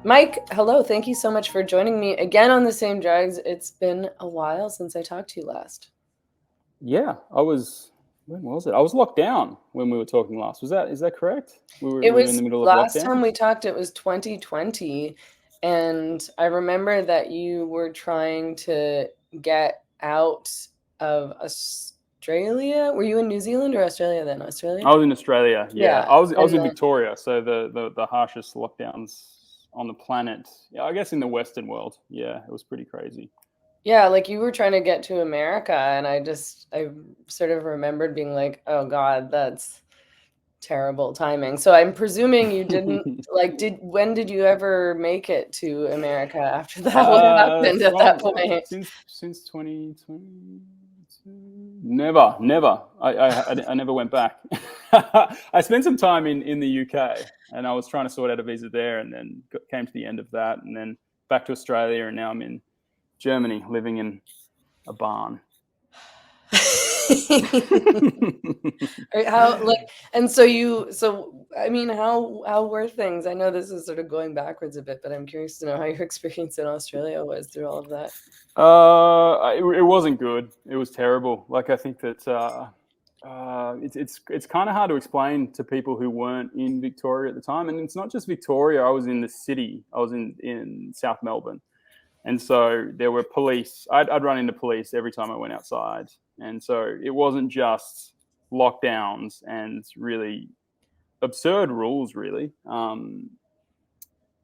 Mike, hello. Thank you so much for joining me again on the same drugs. It's been a while since I talked to you last. Yeah, when was it? I was locked down when we were talking last. Is that correct? We It were in the was middle of last time we lockdowns. talked, it was 2020. And I remember that you were trying to get out of Australia. Were you in New Zealand or Australia then? Australia? I was in Australia. Yeah, Yeah. I was And in then, Victoria, so the harshest lockdowns on the planet. Yeah, I guess in the Western world. Yeah, it was pretty crazy. yeah, like you were trying to get to America. And I sort of remembered being like, oh God, that's terrible timing. So I'm presuming you didn't when did you ever make it to America after that? What happened at that From point? since 2020. Never. I never went back. I spent some time in the UK, and I was trying to sort out a visa there, and then came to the end of that, and then back to Australia, and now I'm in Germany, living in a barn. How like and so you so I mean how were things? I know this is sort of going backwards a bit, but I'm curious to know how your experience in Australia was through all of that. It wasn't good. It was terrible. Like I think that it's kind of hard to explain to people who weren't in Victoria at the time. And it's not just Victoria. I was in the city. I was in South Melbourne, and so there were police. I'd run into police every time I went outside, and so it wasn't just lockdowns and really absurd rules. Really,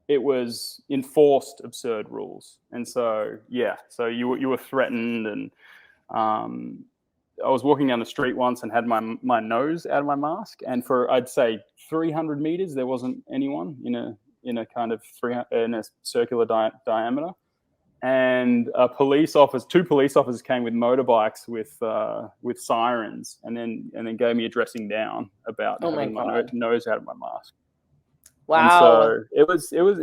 it was enforced absurd rules, and so yeah, so you were threatened, and um, I was walking down the street once and had my nose out of my mask, and for I'd say 300 meters there wasn't anyone in a kind of in a circular diameter, and two police officers came with motorbikes with sirens, and then gave me a dressing down about Oh my having my God. nose out of my mask. And Wow. so it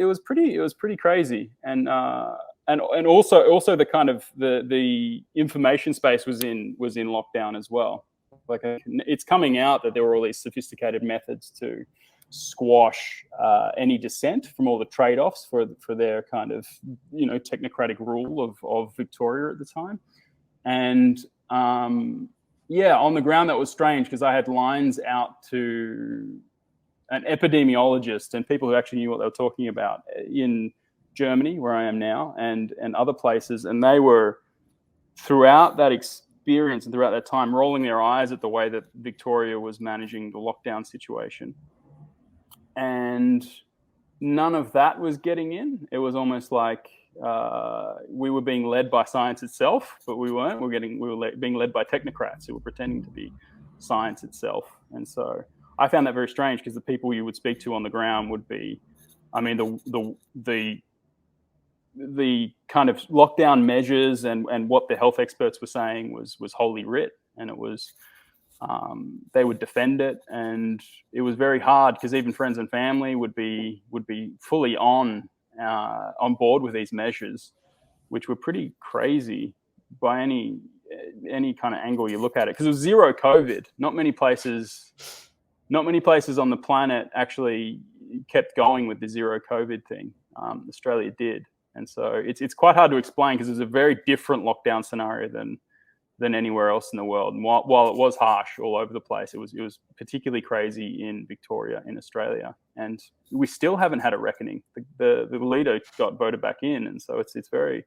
was pretty crazy, and also the kind of the information space was in lockdown as well. Like it's coming out that there were all these sophisticated methods to squash any dissent from all the trade-offs for their kind of technocratic rule of Victoria at the time. And yeah, on the ground that was strange because I had lines out to an epidemiologist and people who actually knew what they were talking about in Germany, where I am now, and other places. And they were, throughout that experience and throughout that time, rolling their eyes at the way that Victoria was managing the lockdown situation. And none of that was getting in. It was almost like we were being led by science itself, but we weren't. We were being led by technocrats who were pretending to be science itself. And so I found that very strange because the people you would speak to on the ground would be, I mean, the kind of lockdown measures and what the health experts were saying was holy writ, and it was they would defend it, and it was very hard because even friends and family would be fully on board with these measures, which were pretty crazy by any kind of angle you look at it, because it was zero COVID. Not many places on the planet actually kept going with the zero COVID thing. Australia did, and so it's quite hard to explain because it's a very different lockdown scenario than anywhere else in the world. And while it was harsh all over the place, it was particularly crazy in Victoria, in Australia, and we still haven't had a reckoning. The leader got voted back in, and so it's very.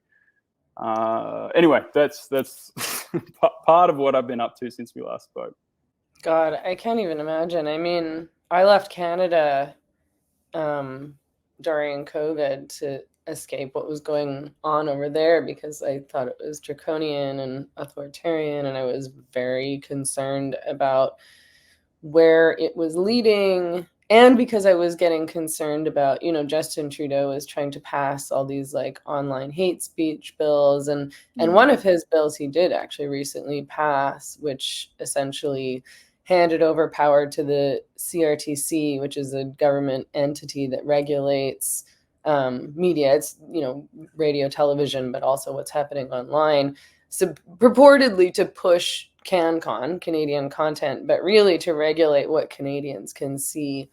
Anyway, that's part of what I've been up to since we last spoke. God, I can't even imagine. I mean, I left Canada during COVID to escape what was going on over there because I thought it was draconian and authoritarian, and I was very concerned about where it was leading. And because I was getting concerned about, Justin Trudeau is trying to pass all these like online hate speech bills, and one of his bills he did actually recently pass, which essentially handed over power to the CRTC, which is a government entity that regulates media. It's radio, television, but also what's happening online. So purportedly to push CanCon, Canadian content, but really to regulate what Canadians can see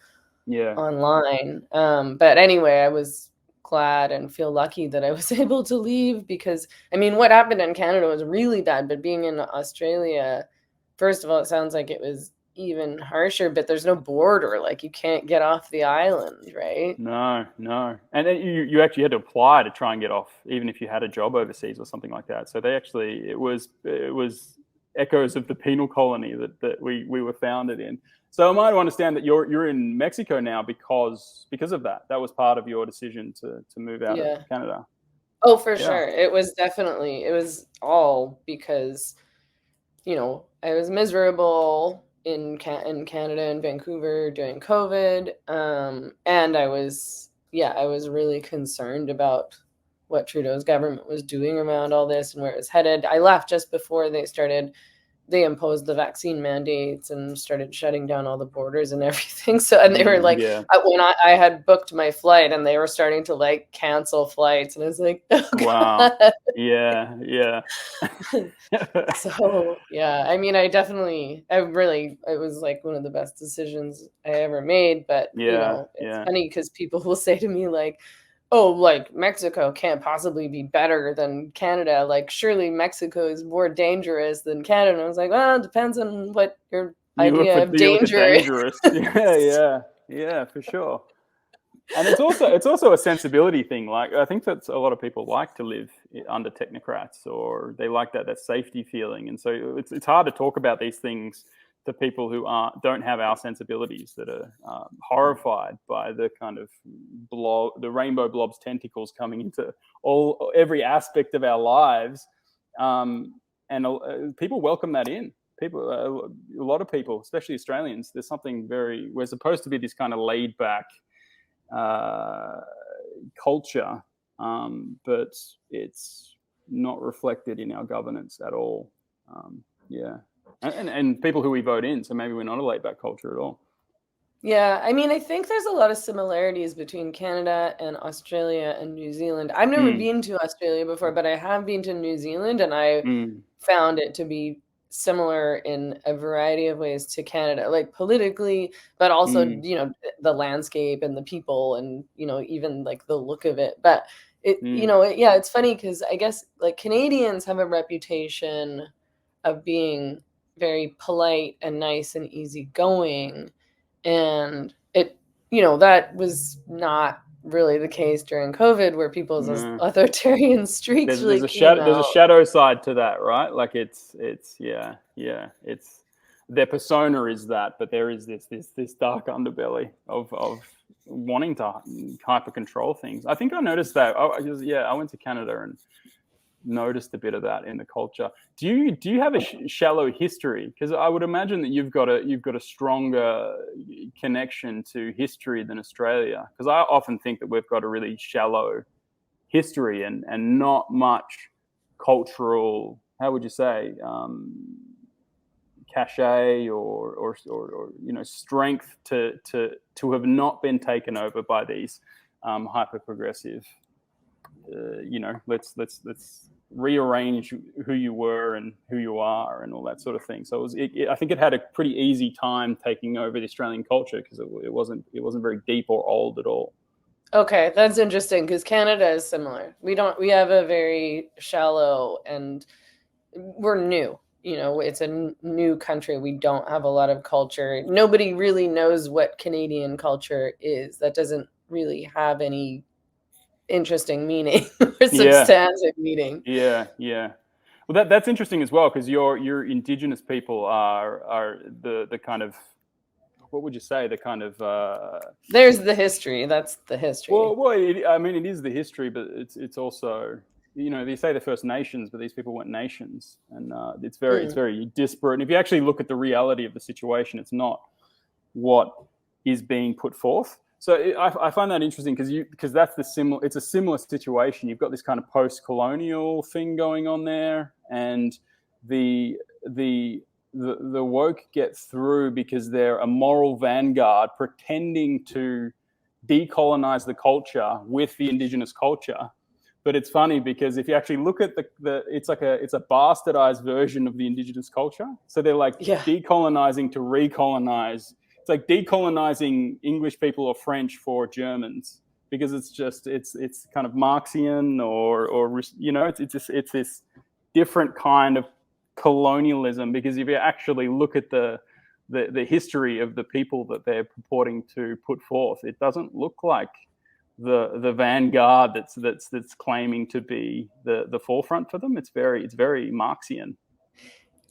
online. But anyway, I was glad and feel lucky that I was able to leave, because I mean, what happened in Canada was really bad, but being in Australia, first of all, it sounds like it was even harsher, but there's no border. Like, you can't get off the island, right? No, no. And then you actually had to apply to try and get off, even if you had a job overseas or something like that. So it was echoes of the penal colony that we were founded in. So am I to understand that you're in Mexico now because of that? That was part of your decision to move out of Yeah. Canada. Oh, for Yeah. sure. It was all because, I was miserable in Canada and Vancouver during COVID. And I was really concerned about what Trudeau's government was doing around all this and where it was headed. I left just before they imposed the vaccine mandates and started shutting down all the borders and everything. So, and they were like, Yeah. when I had booked my flight, and they were starting to like cancel flights, and I was like, oh, Wow. God. Yeah. Yeah. So, yeah, I mean, it was like one of the best decisions I ever made. But, Yeah. it's Yeah. funny because people will say to me, like, oh, like, Mexico can't possibly be better than Canada. Like, surely Mexico is more dangerous than Canada. And I was like, well, it depends on what your You look idea of at danger is. dangerous. Yeah, for sure. And it's also a sensibility thing. Like, I think that a lot of people like to live under technocrats, or they like that safety feeling. And so it's hard to talk about these things to people who don't have our sensibilities, that are horrified by the kind of the rainbow blob's tentacles coming into every aspect of our lives. And people welcome that in. People, a lot of people, especially Australians, we're supposed to be this kind of laid back culture, but it's not reflected in our governance at all. Yeah, and people who we vote in, so maybe we're not a laid back culture at all. Yeah, I mean, I think there's a lot of similarities between Canada and Australia and New Zealand. I've never been to Australia before, but I have been to New Zealand, and I found it to be similar in a variety of ways to Canada, like politically, but also, the landscape and the people, and, even like the look of it. But it's funny because I guess like Canadians have a reputation of being very polite and nice and easygoing. And that was not really the case during COVID, where people's No. authoritarian streaks really There's came there's a out. shadow side to that, right? Like it's it's their persona is that, but there is this dark underbelly of wanting to hyper control things. I think I noticed that. I went to Canada and noticed a bit of that in the culture. Do you have a shallow history? Because I would imagine that you've got a stronger connection to history than Australia. Because I often think that we've got a really shallow history and not much cultural, how would you say, cachet or strength to have not been taken over by these hyper progressive. Let's rearrange who you were and who you are and all that sort of thing. So I think it had a pretty easy time taking over the Australian culture, because it wasn't very deep or old at all. Okay, that's interesting, because Canada is similar. We have a very shallow, and we're new. It's a new country. We don't have a lot of culture. Nobody really knows what Canadian culture is. That doesn't really have any interesting meaning or substantive meaning. Yeah. Well, that's interesting as well, because your Indigenous people are the kind of, what would you say, the kind of there's the history. That's the history. Well, it is the history, but it's also, they say the First Nations, but these people weren't nations, and it's very disparate. And if you actually look at the reality of the situation, it's not what is being put forth. So I find that interesting, because it's a similar situation. You've got this kind of post-colonial thing going on there, and the woke get through because they're a moral vanguard pretending to decolonize the culture with the Indigenous culture. But it's funny, because if you actually look at it's a bastardized version of the Indigenous culture. So they're like decolonizing to recolonize. It's like decolonizing English people or French for Germans. because it's kind of Marxian, or it's this different kind of colonialism. Because if you actually look at the history of the people that they're purporting to put forth, it doesn't look like the vanguard that's claiming to be the forefront for them. It's very Marxian.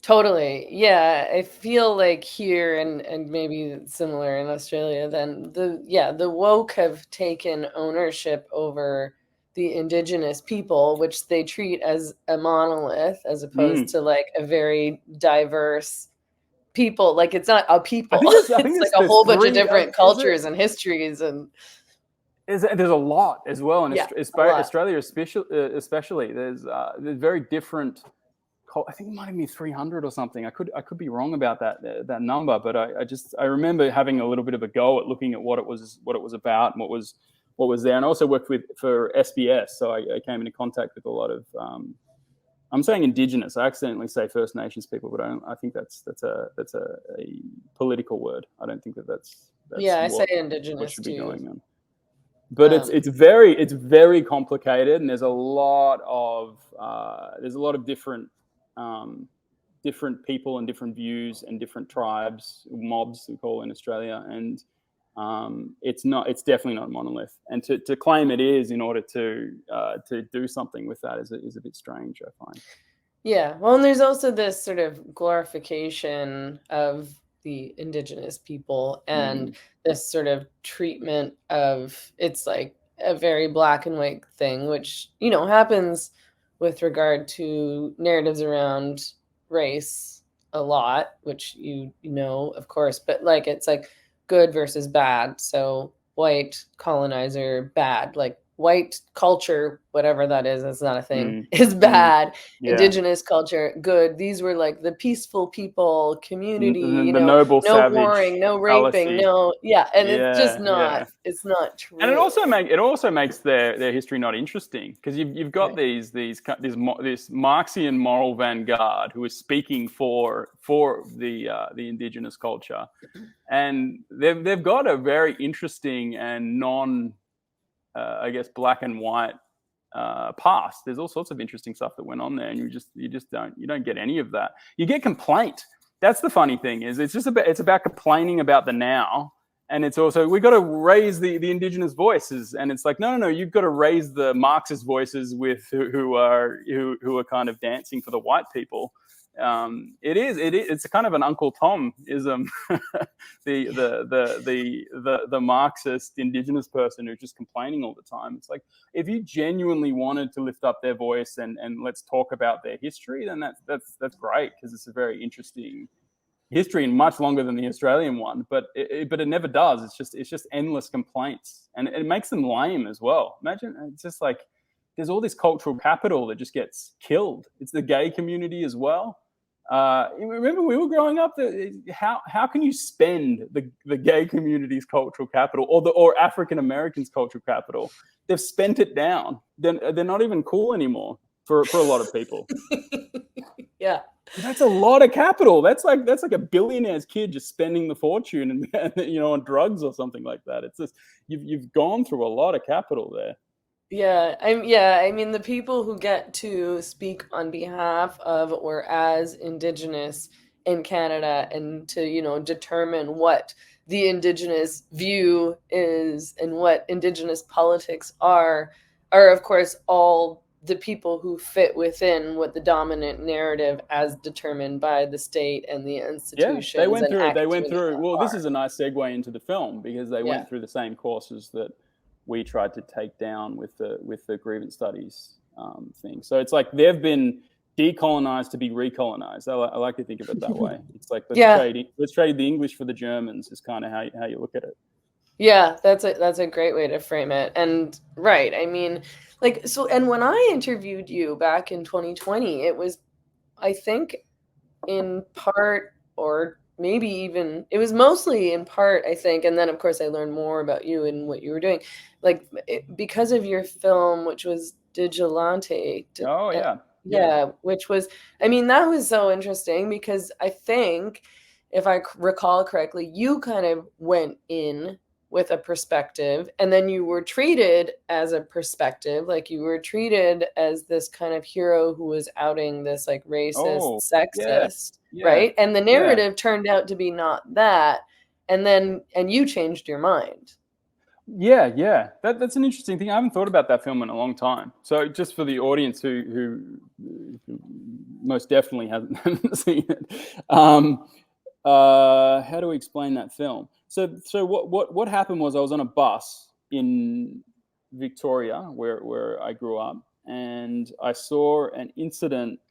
Totally. Yeah. I feel like here, and maybe similar in Australia, then the woke have taken ownership over the indigenous people, which they treat as a monolith, as opposed to like a very diverse people. Like it's not a people. I think It's like a there's whole bunch of three. different cultures and histories and There's a lot as well in yeah, a lot. Australia, especially. There's very different. I think it might have been 300 or something. I could be wrong about that number, but I remember having a little bit of a go at looking at what it was about and what was there. And I also worked for SBS, so I came into contact with a lot of. I'm saying Indigenous. I accidentally say First Nations people, but I think that's a political word. I don't think that's Yeah, I say what Indigenous should be too. going on. But it's very complicated, and there's a lot of different people and different views and different tribes, mobs we call in Australia, and it's definitely not a monolith. And to claim it is in order to do something with that is a bit strange, I find. Yeah, well, and there's also this sort of glorification of the indigenous people and this sort of treatment of it's like a very black and white thing, which, happens with regard to narratives around race a lot, which of course, but like it's like good versus bad. So white colonizer, bad, like white culture, whatever that is, that's not a thing, is bad. Yeah. Indigenous culture, good. These were like the peaceful people, community, the noble no savage warring, no raping, fallacy. and it's just not, it's not true. And it also makes their history not interesting, because you've got this Marxian moral vanguard who is speaking for the indigenous culture, and they've got a very interesting and non I guess black and white past. There's all sorts of interesting stuff that went on there, and you don't get any of that. You get complaint. That's the funny thing, is it's about complaining about the now, and it's also we've got to raise the indigenous voices, and it's like no, you've got to raise the Marxist voices with who are kind of dancing for the white people. It's a kind of an Uncle Tom-ism, the Marxist indigenous person who's just complaining all the time. It's like, if you genuinely wanted to lift up their voice and let's talk about their history, then that's great, because it's a very interesting history and much longer than the Australian one. But it never does. It's just endless complaints, and it makes them lame as well. Imagine, it's just like there's all this cultural capital that just gets killed. It's the gay community as well. Remember we were growing up, how can you spend the gay community's cultural capital, or African Americans' cultural capital? They've spent it down. They're not even cool anymore for a lot of people. Yeah, that's a lot of capital. That's like a billionaire's kid just spending the fortune and on drugs or something like that. It's just you've gone through a lot of capital there. Yeah, I mean the people who get to speak on behalf of or as Indigenous in Canada, and to determine what the Indigenous view is and what Indigenous politics are of course all the people who fit within what the dominant narrative as determined by the state and the institutions. Yeah, they went through. Well, this is a nice segue into the film, because they went through the same courses that we tried to take down with the grievance studies thing. So it's like they've been decolonized to be recolonized. I like to think of it that way. It's like let's trade the English for the Germans is kind of how you look at it. Yeah, that's a great way to frame it. And right, I mean, like, so, and when I interviewed you back in 2020, it was, I think, in part, or maybe even it was mostly in part, I think, and then of course I learned more about you and what you were doing, like because of your film, which was Digilante. Yeah, which was, I mean, that was so interesting, because I think, if I recall correctly, you kind of went in with a perspective, and then you were treated as a perspective, like you were treated as this kind of hero who was outing this like racist, Oh, yeah, sexist, yeah, right? And the yeah. narrative turned out to be not that, and you changed your mind. Yeah, yeah. That's an interesting thing. I haven't thought about that film in a long time. So just for the audience who most definitely hasn't seen it, how do we explain that film? So what happened was I was on a bus in Victoria where I grew up, and I saw an incident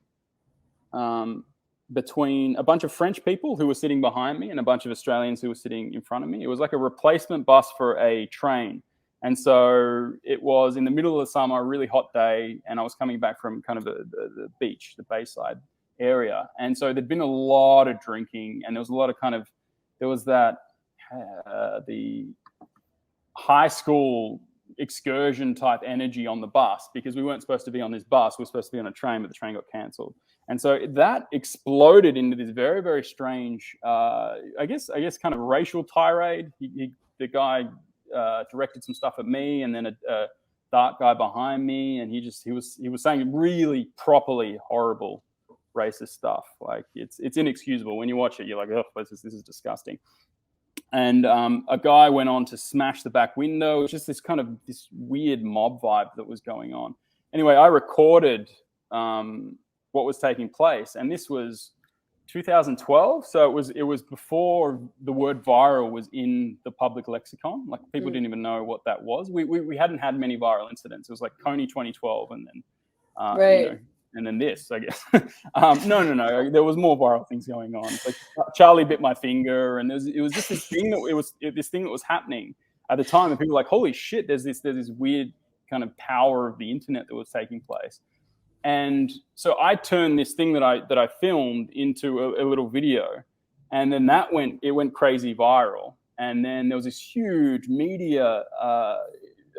um, between a bunch of French people who were sitting behind me and a bunch of Australians who were sitting in front of me. It was like a replacement bus for a train. And so it was in the middle of the summer, a really hot day, and I was coming back from kind of the beach, the Bayside area. And so there'd been a lot of drinking, and there was a lot of there was that, the high school excursion type energy on the bus, because we weren't supposed to be on this bus. We were supposed to be on a train, but the train got cancelled. And so that exploded into this very, very strange, I guess, kind of racial tirade. The guy directed some stuff at me, and then a dark guy behind me, and he was saying really properly horrible racist stuff. Like it's inexcusable. When you watch it, you're like, oh, this is disgusting. And a guy went on to smash the back window. It was just this weird mob vibe that was going on. Anyway, I recorded what was taking place, and this was 2012, so it was before the word viral was in the public lexicon. Like people didn't even know what that was. We hadn't had many viral incidents. It was like Coney 2012, and then Right. and then this, I guess. No. There was more viral things going on. Like Charlie bit my finger, and it was just this thing that was happening at the time, and people were like, "Holy shit!" There's this weird kind of power of the internet that was taking place. And so I turned this thing that I filmed into a little video, and then it went crazy viral. And then there was this huge media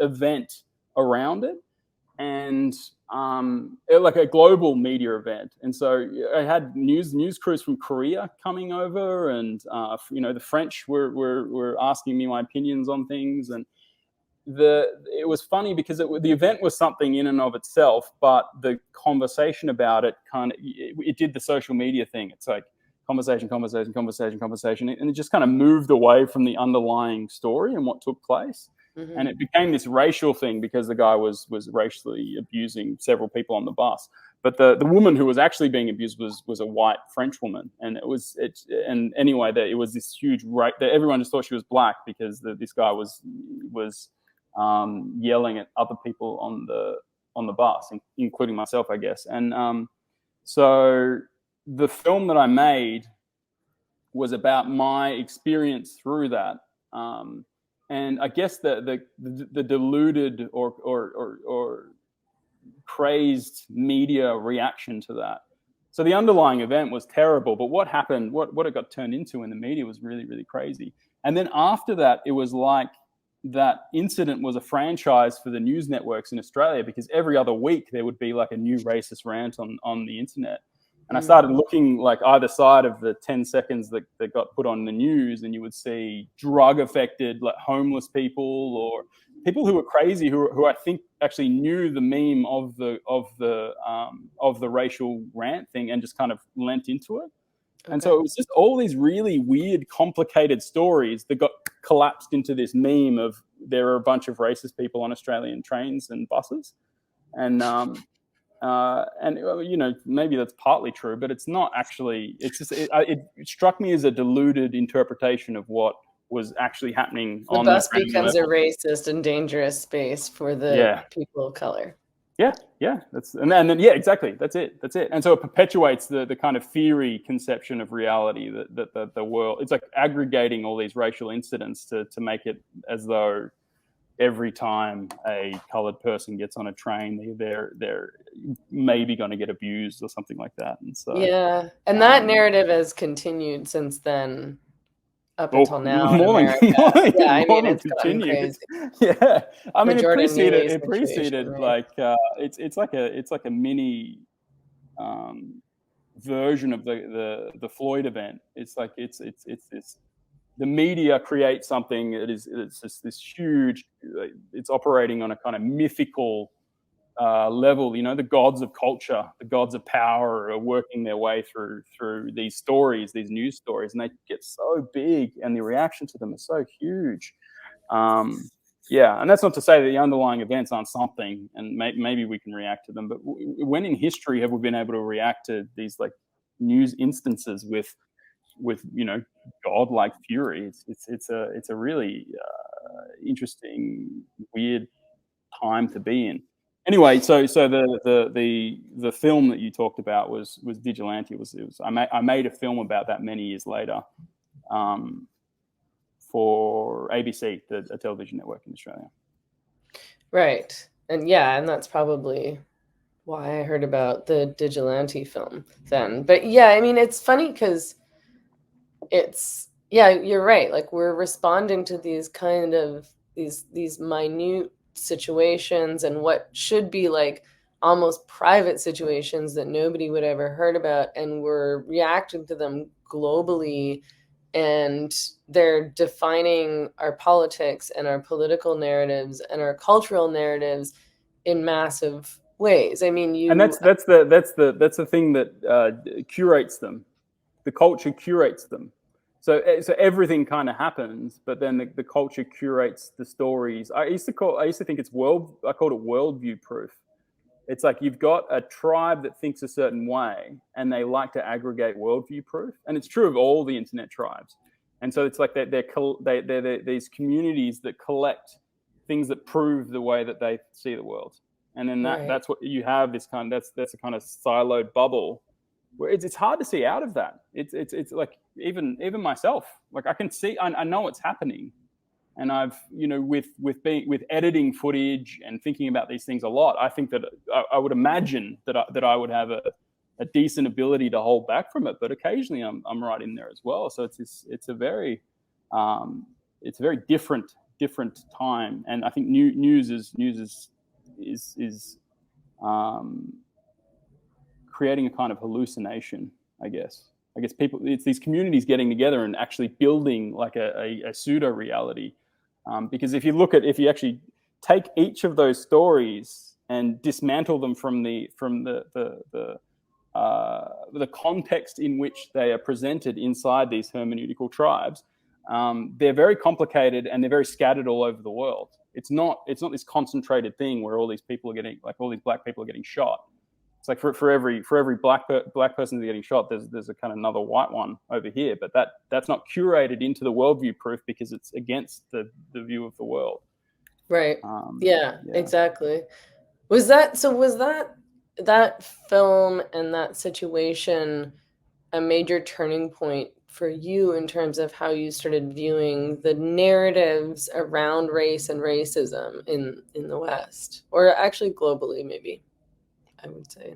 event around it, and like a global media event. And so I had news crews from Korea coming over, and the French were asking me my opinions on things. And it was funny because the event was something in and of itself, but the conversation about it it did the social media thing. It's like conversation, and it just kind of moved away from the underlying story and what took place. Mm-hmm. And it became this racial thing because the guy was racially abusing several people on the bus. But the woman who was actually being abused was a white French woman, and it was this huge right that everyone just thought she was black because this guy was yelling at other people on the bus, including myself, I guess. And so the film that I made was about my experience through that. And I guess the deluded or crazed media reaction to that. So the underlying event was terrible, but what happened, what it got turned into in the media was really, really crazy. And then after that, it was like that incident was a franchise for the news networks in Australia, because every other week there would be like a new racist rant on the internet. And I started looking like either side of the 10 seconds that got put on the news, and you would see drug affected, like homeless people, or people who were crazy, who I think actually knew the meme of the racial rant thing and just kind of lent into it. Okay. And so it was just all these really weird, complicated stories that got collapsed into this meme of there are a bunch of racist people on Australian trains and buses. And maybe that's partly true, but it's not actually. It's just it struck me as a deluded interpretation of what was actually happening the on bus the becomes level. a racist and dangerous space for the people of color. Yeah, and then yeah, exactly. That's it. And so it perpetuates the kind of theory conception of reality that the world. It's like aggregating all these racial incidents to make it as though every time a colored person gets on a train, they're maybe going to get abused or something like that. And so and that narrative has continued since then up until now in more America. It's gotten continues. crazy. Yeah, I mean, The it Jordan preceded Neely situation, right? like it's like a mini version of the Floyd event. It's like it's this the media creates something that it's just this huge. It's operating on a kind of mythical level. The gods of culture, the gods of power are working their way through these stories, these news stories, and they get so big, and the reaction to them is so huge. Yeah, and that's not to say that the underlying events aren't something, and maybe we can react to them. But when in history have we been able to react to these like news instances with godlike fury? It's a really interesting, weird time to be in. Anyway, so the film that you talked about was Digilante. It was I made a film about that many years later. For ABC, a television network in Australia. Right. And that's probably why I heard about the Digilante film then. But yeah, I mean, it's funny because you're right. Like, we're responding to these kind of these minute situations and what should be like almost private situations that nobody would ever heard about, and we're reacting to them globally, and they're defining our politics and our political narratives and our cultural narratives in massive ways. I mean, and that's the thing that curates them. The culture curates them. So everything kind of happens, but then the culture curates the stories. I used to think I called it worldview proof. It's like you've got a tribe that thinks a certain way, and they like to aggregate worldview proof, and it's true of all the internet tribes. And so it's like they're these communities that collect things that prove the way that they see the world, and then that's what you have. That's a kind of siloed bubble where it's hard to see out of that. It's like even myself, like I can see, I know what's happening. And I've, with editing footage and thinking about these things a lot, I think that I would imagine that I would have a decent ability to hold back from it. But occasionally I'm right in there as well. So it's a very different time. And I think news is creating a kind of hallucination, I guess people, it's these communities getting together and actually building like a pseudo reality. Because if you actually take each of those stories and dismantle them from the context in which they are presented inside these hermeneutical tribes, they're very complicated and they're very scattered all over the world. It's not this concentrated thing where all these people are getting, like all these black people are getting shot. It's like for every black person that's getting shot, there's a kind of another white one over here, but that's not curated into the worldview proof because it's against the view of the world. Right. Yeah, exactly. Was that film and that situation a major turning point for you in terms of how you started viewing the narratives around race and racism in the West, or actually globally, maybe? I would say.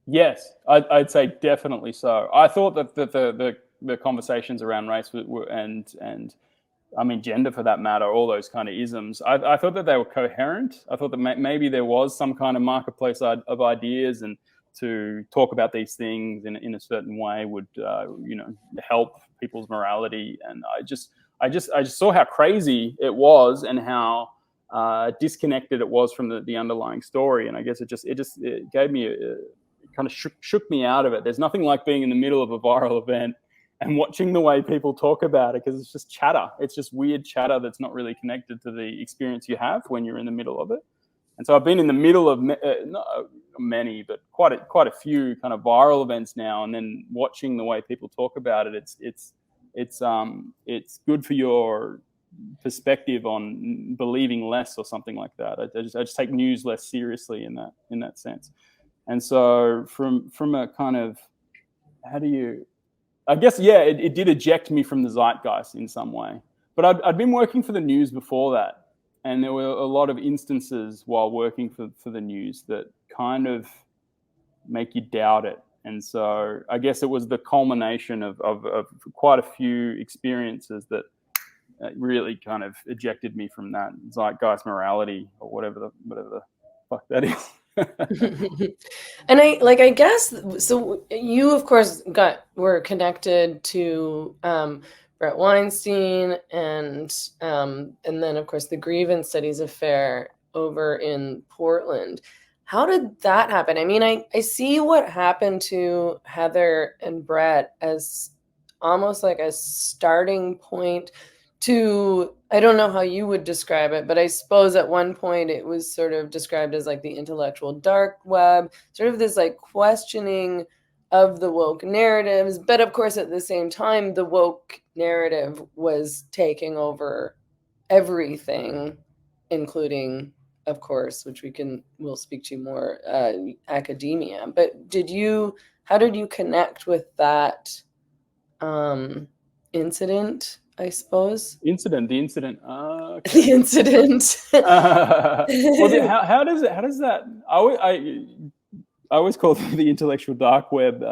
Yes, I'd say definitely so. I thought that the conversations around race and I mean gender for that matter, all those kind of isms, I thought that they were coherent. I thought that maybe there was some kind of marketplace of ideas, and to talk about these things in a certain way would help people's morality. And I just saw how crazy it was and how disconnected it was from the underlying story. And I guess it gave me it kind of shook me out of it. There's nothing like being in the middle of a viral event and watching the way people talk about it, because it's just chatter. It's just weird chatter that's not really connected to the experience you have when you're in the middle of it. And so I've been in the middle of not many, but quite a few kind of viral events now, and then watching the way people talk about it, it's good for your perspective on believing less or something like that. I just take news less seriously in that sense. And so from a kind of, I guess, it did eject me from the zeitgeist in some way. But I'd been working for the news before that, and there were a lot of instances while working for the news that kind of make you doubt it. And so I guess it was the culmination of quite a few experiences that really kind of ejected me from that zeitgeist morality, or whatever the fuck that is. And I guess so. You of course were connected to Brett Weinstein and then of course the Grievance Studies Affair over in Portland. How did that happen? I mean, I see what happened to Heather and Brett as almost like a starting point to, I don't know how you would describe it, but I suppose at one point it was sort of described as like the intellectual dark web, sort of this like questioning of the woke narratives. But of course, at the same time, the woke narrative was taking over everything, including, of course, which we'll speak to more, academia. But how did you connect with that incident, I suppose? The incident. Okay. The incident. Well, how does it? How does that? I always call it the intellectual dark web.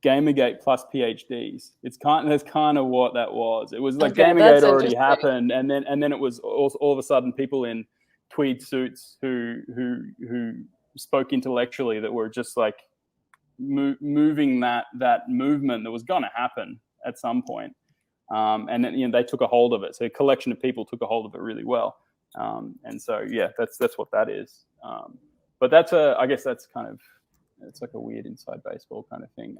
Gamergate plus PhDs. That's kind of what that was. It was like Okay, Gamergate that's already interesting. happened, and then it was all of a sudden people in tweed suits who spoke intellectually that were just like moving that movement that was going to happen at some point. And then they took a hold of it. So a collection of people took a hold of it really well. And so yeah, that's what that is. But I guess that's kind of, it's like a weird inside baseball kind of thing.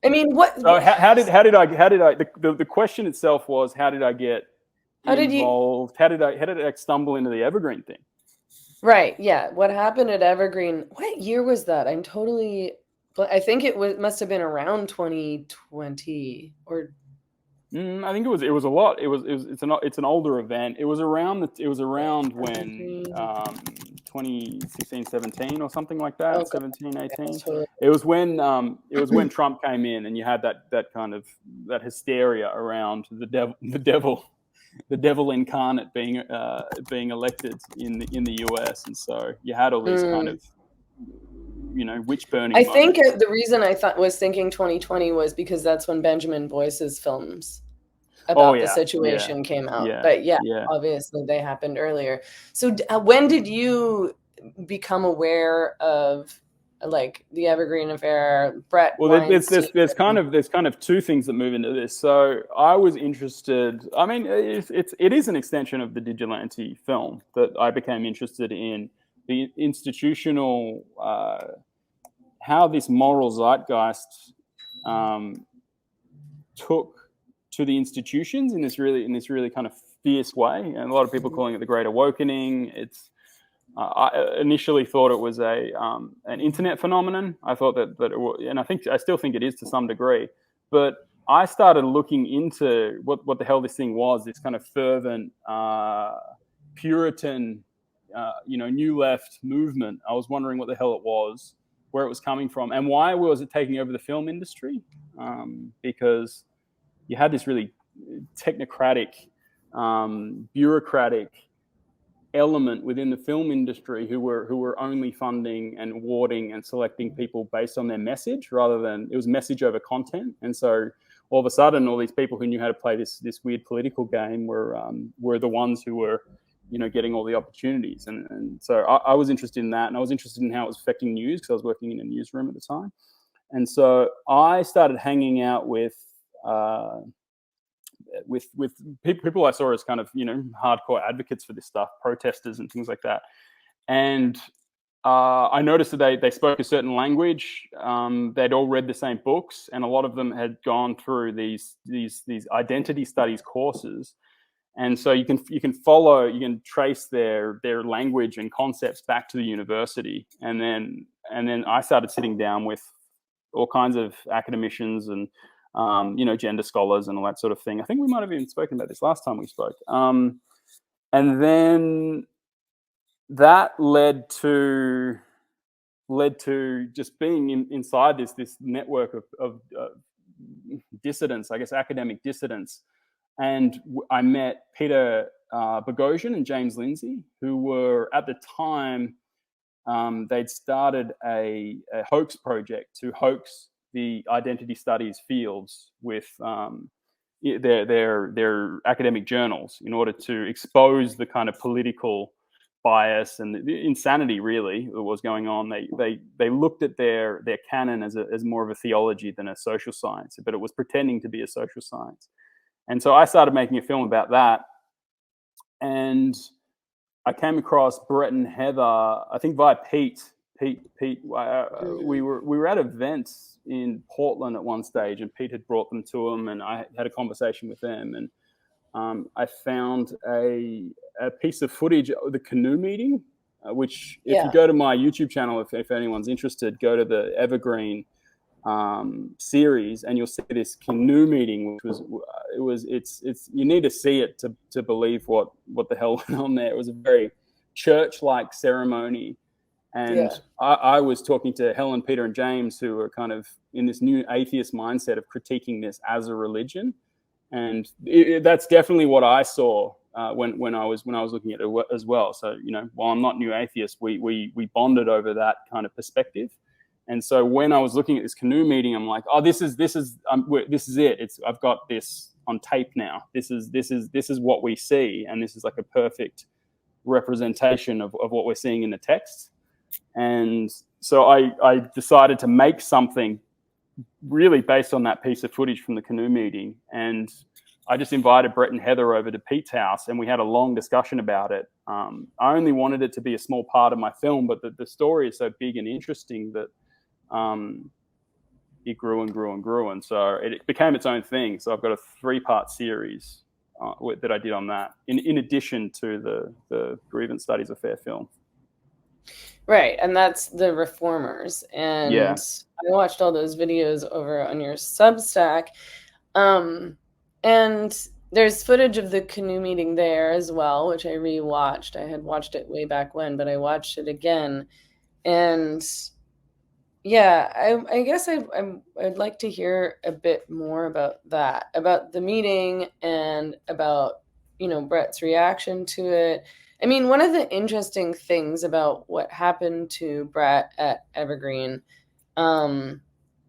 I mean, what? So how did I the question itself was, how did I get How did you? involved? How did I stumble into the Evergreen thing? Right, yeah. What happened at Evergreen? What year was that? I'm totally. I think must have been around 2020 or I think it was a lot. It's an older event. It was around when Evergreen. 2016, 17 or something like that. Okay, 17, yeah, that's 18. totally. It was when Trump came in, and you had that kind of that hysteria around the devil incarnate being elected in the US, and so you had all these kind Mm. of witch burning I think moments. the reason was thinking 2020 was because that's when Benjamin Boyce's films Oh about the yeah, yeah, situation came out. yeah, But yeah, yeah. obviously they happened earlier. So when did you become aware of like the Evergreen Affair, Brett Well, Weinstein? there's kind of two things that move into this. So I was interested. I mean, it is an extension of the Digilante film that I became interested in the institutional how this moral zeitgeist took to the institutions in this really kind of fierce way, and a lot of people calling it the Great Awakening. I initially thought it was an internet phenomenon. I thought that it was, and I still think it is to some degree. But I started looking into what the hell this thing was. This kind of fervent Puritan, New Left movement. I was wondering what the hell it was, where it was coming from, and why was it taking over the film industry? Because you had this really technocratic, bureaucratic element within the film industry who were only funding and awarding and selecting people based on their message, rather than it was message over content. And so all of a sudden, all these people who knew how to play this weird political game were the ones who were getting all the opportunities. And so I was interested in that, and I was interested in how it was affecting news, because I was working in a newsroom at the time. And so I started hanging out with people I saw as kind of hardcore advocates for this stuff, protesters and things like that. And I noticed that they spoke a certain language. They'd all read the same books, and a lot of them had gone through these identity studies courses. And so you can trace their language and concepts back to the university. And then I started sitting down with all kinds of academicians and gender scholars and all that sort of thing. I think we might have even spoken about this last time we spoke. And then that led to just being inside this network of dissidents, I guess, academic dissidents. And I met Peter Boghossian and James Lindsay, who were at the time, they'd started a hoax project to hoax the identity studies fields with their academic journals, in order to expose the kind of political bias and the insanity really that was going on. They looked at their canon as more of a theology than a social science, but it was pretending to be a social science. And so I started making a film about that, and I came across Brett and Heather, I think via Pete. We were at events in Portland at one stage, and Pete had brought them to him, and I had a conversation with them, and I found a piece of footage of the canoe meeting, which if you go to my YouTube channel, if anyone's interested, go to the Evergreen series, and you'll see this canoe meeting, which was it's you need to see it to believe what the hell went on there. It was a very church-like ceremony. And I was talking to Helen, Peter, and James, who are kind of in this new atheist mindset of critiquing this as a religion, and that's definitely what I saw when I was looking at it as well. So while I'm not new atheist, we bonded over that kind of perspective. And so when I was looking at this canoe meeting, I'm like, oh, this is it. I've got this on tape now. This is what we see, and this is like a perfect representation of what we're seeing in the text. And so I decided to make something really based on that piece of footage from the canoe meeting. And I just invited Brett and Heather over to Pete's house, and we had a long discussion about it. I only wanted it to be a small part of my film, but the story is so big and interesting that it grew and grew and grew. And so it became its own thing. So I've got a 3-part series that I did on that, in addition to the Grievance Studies Affair film. Right, and that's the Reformers. And I watched all those videos over on your Substack. And there's footage of the canoe meeting there as well, which I rewatched. I had watched it way back when, but I watched it again. And I guess I'd like to hear a bit more about that, about the meeting, and about Brett's reaction to it. I mean, one of the interesting things about what happened to Brett at Evergreen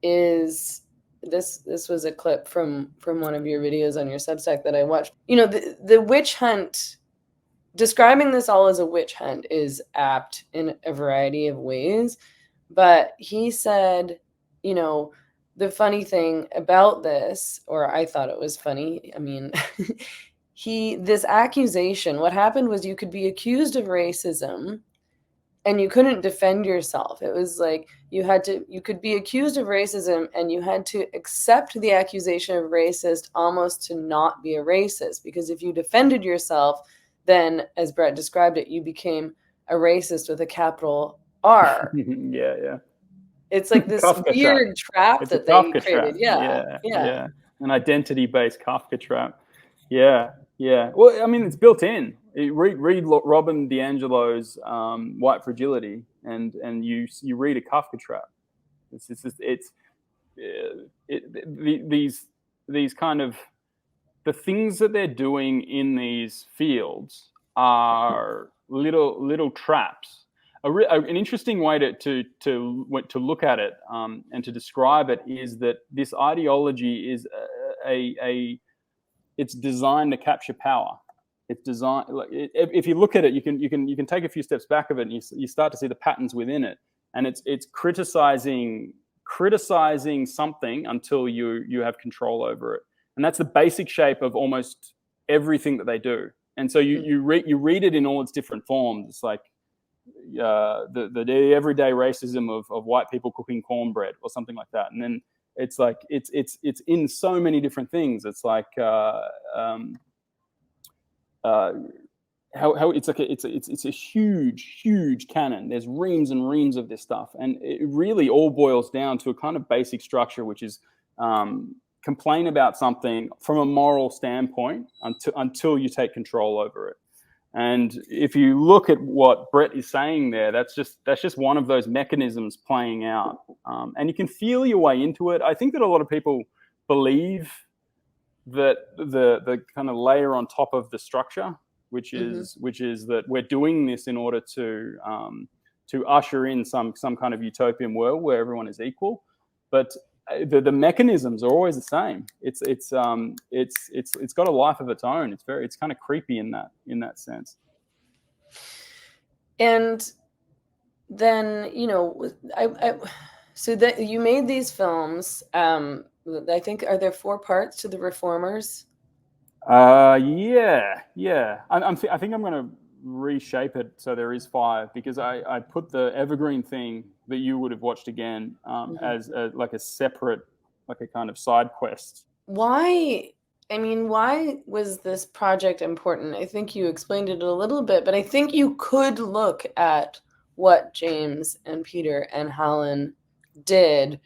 is this was a clip from one of your videos on your Substack that I watched. The witch hunt, describing this all as a witch hunt is apt in a variety of ways. But he said, the funny thing about this, or I thought it was funny, I mean, this accusation, what happened was you could be accused of racism and you couldn't defend yourself. It was like you could be accused of racism and you had to accept the accusation of racist almost to not be a racist, because if you defended yourself, then, as Brett described it, you became a racist with a capital R. Yeah. It's like this weird trap that they created. Yeah. An identity-based Kafka trap. Yeah. Well, I mean, it's built in. Read Robin DiAngelo's White Fragility, and you read a Kafka trap. These kind of, the things that they're doing in these fields are little traps. An interesting way to look at it and to describe it is that this ideology is it's designed to capture power. It's designed, if you look at it, you can take a few steps back of it, and you start to see the patterns within it. And it's criticizing something until you have control over it. And that's the basic shape of almost everything that they do. And so you read it in all its different forms. It's like the everyday racism of white people cooking cornbread or something like that. And then it's like it's in so many different things. It's like how it's a huge canon. There's reams and reams of this stuff, and it really all boils down to a kind of basic structure, which is complain about something from a moral standpoint until you take control over it. And if you look at what Brett is saying there, that's just one of those mechanisms playing out, and you can feel your way into it. I think that a lot of people believe that the kind of layer on top of the structure, which is that we're doing this in order to usher in some kind of utopian world where everyone is equal, but the mechanisms are always the same. It's got a life of its own. It's kind of creepy in that sense. And then, so that you made these films. I think, are there 4 parts to The Reformers? Yeah. I think I'm going to reshape it so there is 5, because I put the Evergreen thing that you would have watched again Mhm. as like a separate, like a kind of side quest. Why? I mean, why was this project important? I think you explained it a little bit, but I think you could look at what James and Peter and Helen did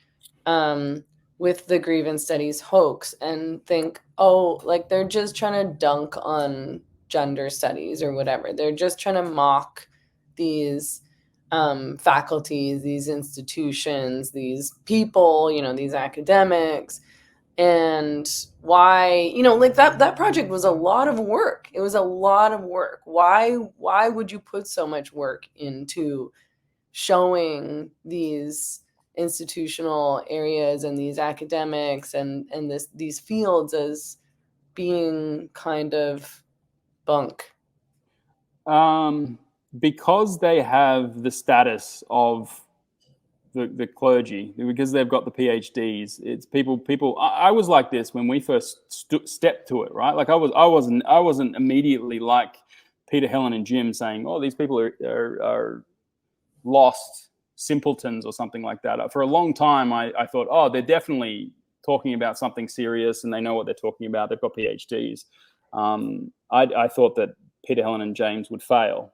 um, with the grievance studies hoax and think, oh, like they're just trying to dunk on gender studies or whatever. They're just trying to mock these faculties, these institutions, these people, these academics. And why, like that project was a lot of work. It was a lot of work. Why would you put so much work into showing these institutional areas and these academics and these fields as being kind of bunk? Because they have the status of the clergy, because they've got the PhDs. It's people. I was like this when we first stepped to it, right? Like I wasn't immediately like Peter, Helen, and Jim saying, "Oh, these people are lost simpletons," or something like that. For a long time, I thought, "Oh, they're definitely talking about something serious, and they know what they're talking about. They've got PhDs." I thought that Peter, Helen, and James would fail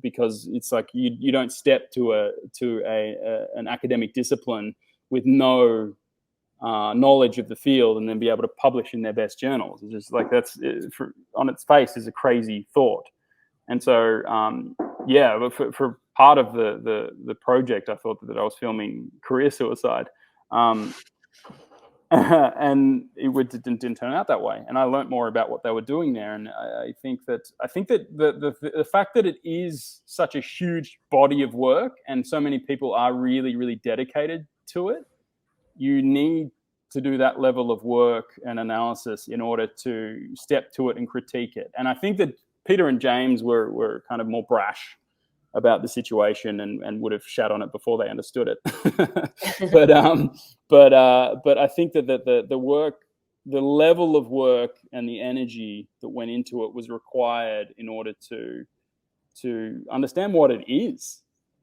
because it's like you don't step to an academic discipline with no knowledge of the field and then be able to publish in their best journals. It's just like on its face is a crazy thought. And so but for part of the project, I thought that I was filming career suicide. And didn't turn out that way. And I learned more about what they were doing there. And I think that the fact that it is such a huge body of work and so many people are really, really dedicated to it, you need to do that level of work and analysis in order to step to it and critique it. And I think that Peter and James were kind of more brash about the situation and would have shat on it before they understood it. but I think that the work, the level of work and the energy that went into it was required in order to understand what it is,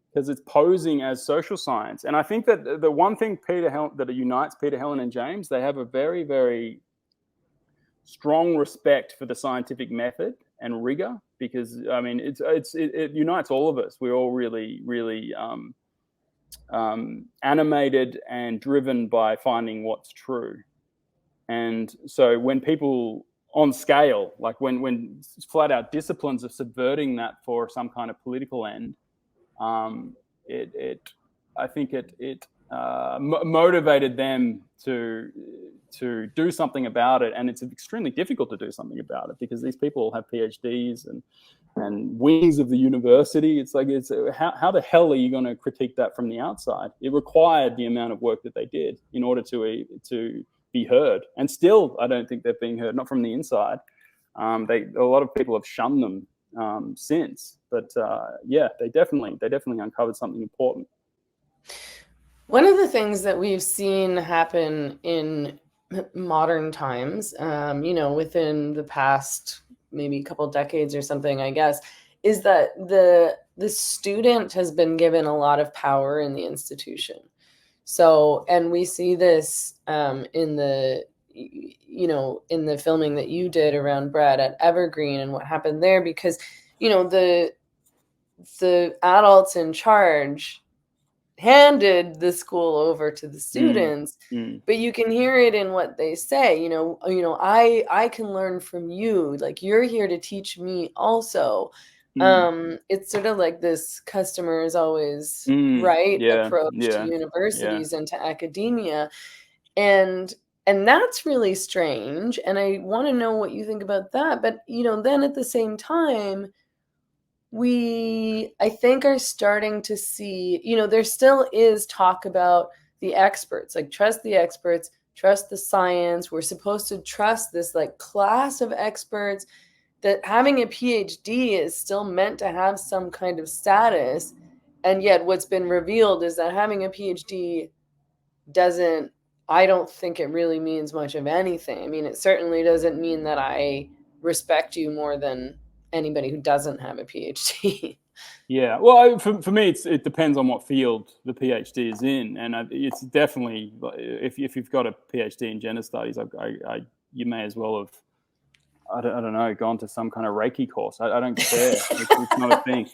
because it's posing as social science. And I think that the one thing that unites Peter, Helen, and James, they have a very, very strong respect for the scientific method and rigor, because I mean it unites all of us. We're all really, really animated and driven by finding what's true. And so when people on scale, like when flat out disciplines are subverting that for some kind of political end, I think it motivated them to do something about it. And it's extremely difficult to do something about it because these people have PhDs and wings of the university. It's like, how the hell are you going to critique that from the outside? It required the amount of work that they did in order to be heard. And still, I don't think they're being heard, not from the inside. A lot of people have shunned them since, but they definitely uncovered something important. One of the things that we've seen happen in modern times, within the past maybe couple decades or something, I guess, is that the student has been given a lot of power in the institution. So, and we see this in the in the filming that you did around Brad at Evergreen and what happened there, because the adults in charge handed the school over to the students. But you can hear it in what they say. I can learn from you, like you're here to teach me also. It's sort of like this customer is always right approach to universities and to academia. And that's really strange, and I want to know what you think about that. But then at the same time, we, I think, are starting to see, there still is talk about the experts, like trust the experts, trust the science. We're supposed to trust this like class of experts. that having a PhD is still meant to have some kind of status. And yet what's been revealed is that having a PhD doesn't, I don't think it really means much of anything. I mean, it certainly doesn't mean that I respect you more than anybody who doesn't have a PhD. Yeah, well, for me, it depends on what field the PhD is in, and it's definitely, if you've got a PhD in gender studies, you may as well have, I don't know, gone to some kind of Reiki course. I don't care. It's not a thing.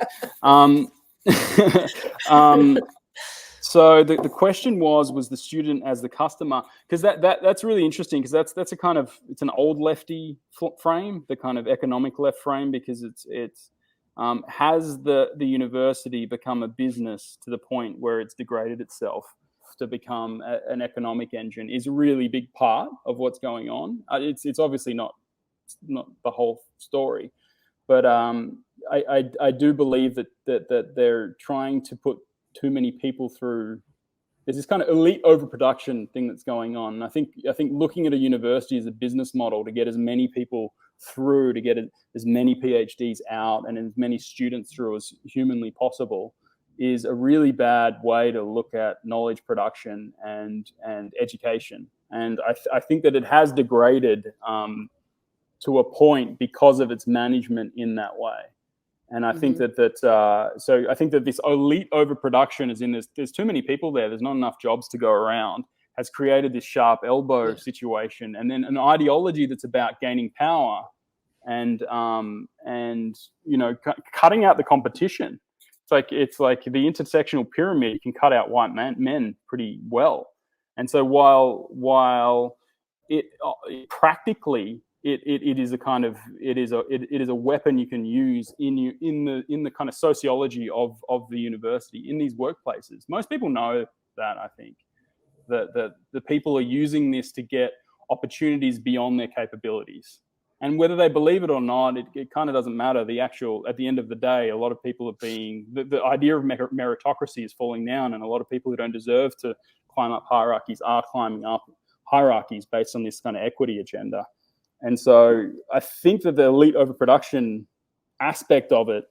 So the question was the student as the customer, because that's really interesting, because that's a kind of, it's an old lefty frame, the kind of economic left frame, because it's has the university become a business to the point where it's degraded itself to become an economic engine is a really big part of what's going on. It's obviously not the whole story, but I do believe that they're trying to put too many people through. There's this kind of elite overproduction thing that's going on. And I think looking at a university as a business model to get as many people through, to get as many PhDs out and as many students through as humanly possible is a really bad way to look at knowledge production and education. And I think that it has degraded to a point because of its management in that way. And I think so I think that this elite overproduction is in this, there's too many people there's not enough jobs to go around, has created this sharp elbow situation, and then an ideology that's about gaining power and cutting out the competition. It's like the intersectional pyramid, you can cut out white men pretty well. And so while it practically it is a kind of it is a weapon you can use in the kind of sociology of the university in these workplaces. Most people know that. I think that the people are using this to get opportunities beyond their capabilities, and whether they believe it or not, it kind of doesn't matter. At the end of the day, a lot of people are being the idea of meritocracy is falling down, and a lot of people who don't deserve to climb up hierarchies are climbing up hierarchies based on this kind of equity agenda. And so I think that the elite overproduction aspect of it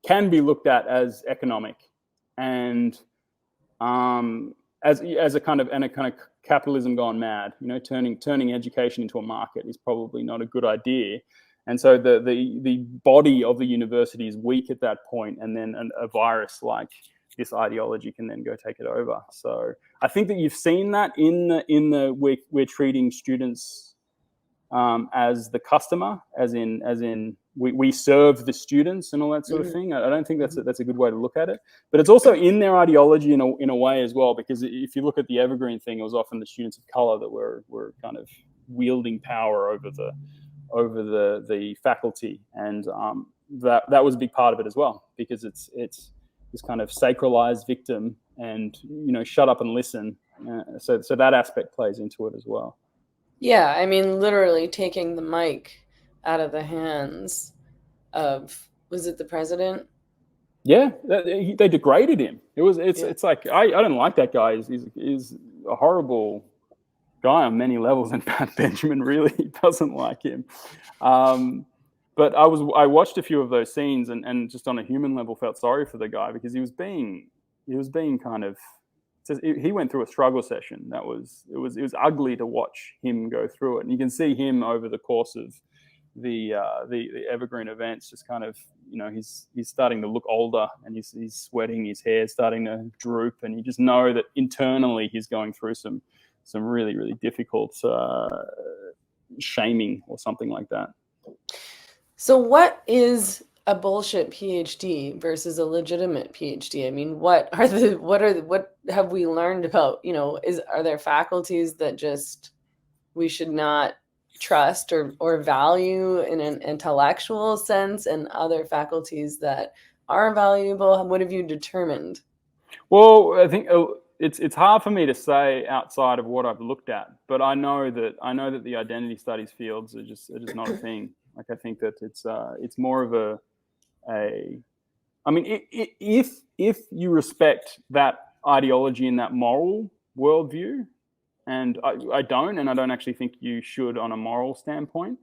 can be looked at as economic, and as a kind of capitalism gone mad. Turning education into a market is probably not a good idea. And so the body of the university is weak at that point, and then a virus like this ideology can then go take it over. So I think that you've seen that in the we're treating students as the customer, as in we serve the students and all that sort of thing. I don't think that's a good way to look at it. But it's also in their ideology in a way as well, because if you look at the Evergreen thing, it was often the students of color that were kind of wielding power over the faculty, and that was a big part of it as well, because it's this kind of sacralized victim, and shut up and listen. So that aspect plays into it as well. Yeah, I mean, literally taking the mic out of the hands of, was it the president? Yeah, they degraded him. It's like I don't like that guy. He's a horrible guy on many levels, and Pat Benjamin really doesn't like him. But I watched a few of those scenes, and just on a human level felt sorry for the guy, because he was being kind of, he went through a struggle session. It was ugly to watch him go through it, and you can see him over the course of the Evergreen events, just kind of, he's starting to look older, and he's sweating, his hair's starting to droop, and you just know that internally he's going through some really, really difficult shaming or something like that. So what is a bullshit PhD versus a legitimate PhD? I mean, what have we learned about, are there faculties that just we should not trust or value in an intellectual sense, and other faculties that are valuable? What have you determined? Well, I think it's hard for me to say outside of what I've looked at, but I know that the identity studies fields are just not a thing. Like, I think that it's more of I mean, if you respect that ideology and that moral worldview, and I don't actually think you should on a moral standpoint,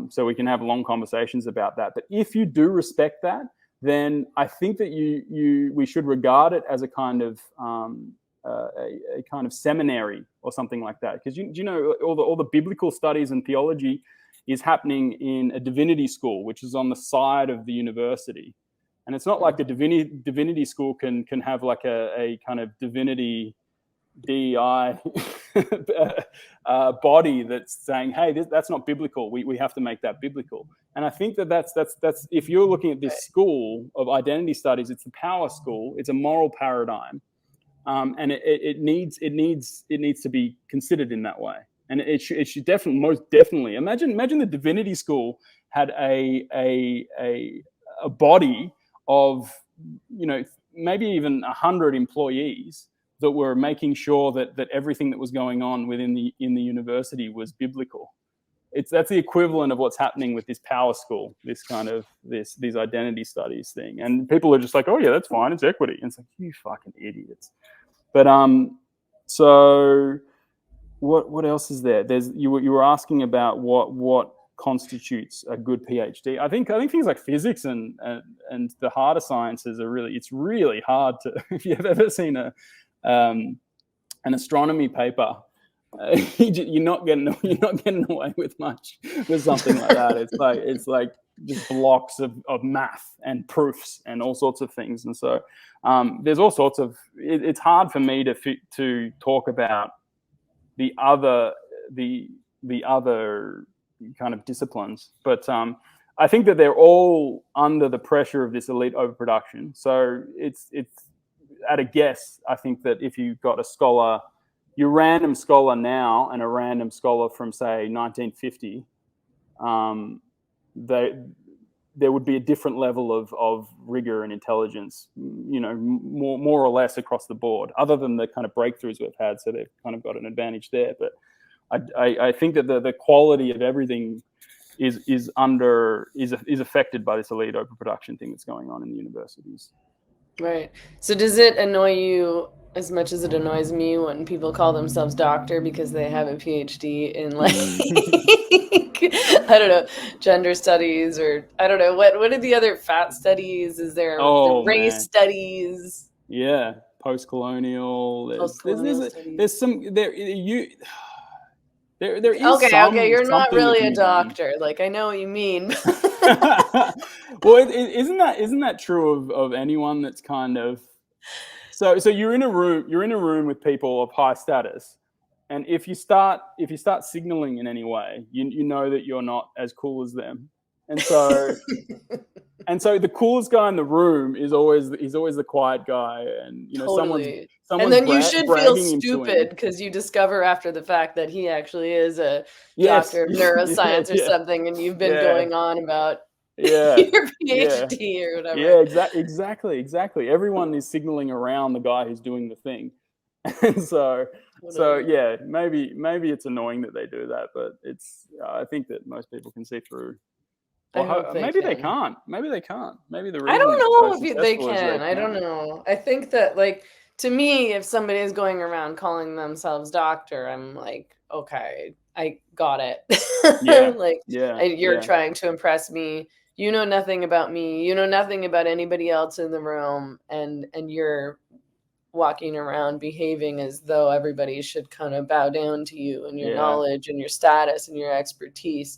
so we can have long conversations about that. But if you do respect that, then I think that we should regard it as a kind of a kind of seminary or something like that. Because you know, all the biblical studies and theology is happening in a divinity school, which is on the side of the university. And it's not like the divinity school can have like a kind of divinity DEI body that's saying, hey, that's not biblical. We have to make that biblical. And I think that's if you're looking at this school of identity studies, it's the power school. It's a moral paradigm, and it needs to be considered in that way. And it should definitely, most definitely, imagine the divinity school had a body of, you know, maybe even 100 employees that were making sure that everything that was going on in the university was biblical. That's the equivalent of what's happening with this power school, this kind of these identity studies thing. And people are just like, oh yeah, that's fine, it's equity. And it's like, you fucking idiots. But so what else is there? You were asking about what constitutes a good PhD. I think things like physics and the harder sciences it's really hard to. If you've ever seen an astronomy paper, you're not getting away with much with something like that. It's like just blocks of math and proofs and all sorts of things. And so there's all sorts of. It's hard for me to talk about the other kind of disciplines, but I think that they're all under the pressure of this elite overproduction. So it's at a guess. I think that if you've got a scholar, your random scholar now and a random scholar from say 1950, there would be a different level of rigor and intelligence, you know, more or less across the board, other than the kind of breakthroughs we've had. So they've kind of got an advantage there. But I think that the quality of everything is affected by this elite overproduction thing that's going on in the universities. Right. So does it annoy you as much as it annoys me when people call themselves doctor because they have a PhD in like I don't know, gender studies, or I don't know, what are the other fat studies? Is there the race studies? Yeah, post-colonial. There's some there you. There is okay. You're not really a doctor. Like, I know what you mean. Well, isn't that true of anyone that's kind of so you're in a room with people of high status, and if you start signaling in any way, you know that you're not as cool as them, and so the coolest guy in the room is always the quiet guy, and you know totally. Someone's and then you should feel stupid because you discover after the fact that he actually is a doctor of neuroscience or something, and you've been going on about your PhD or whatever. Yeah, exactly. Everyone is signaling around the guy who's doing the thing, and so yeah, maybe it's annoying that they do that, but it's I think that most people can see through. Maybe they can't. Maybe the reason I don't know if they can. I don't know. I think that, like, to me, if somebody is going around calling themselves doctor, I'm like, okay, I got it. You're trying to impress me. You know nothing about me. You know nothing about anybody else in the room, and you're walking around behaving as though everybody should kind of bow down to you and your knowledge and your status and your expertise.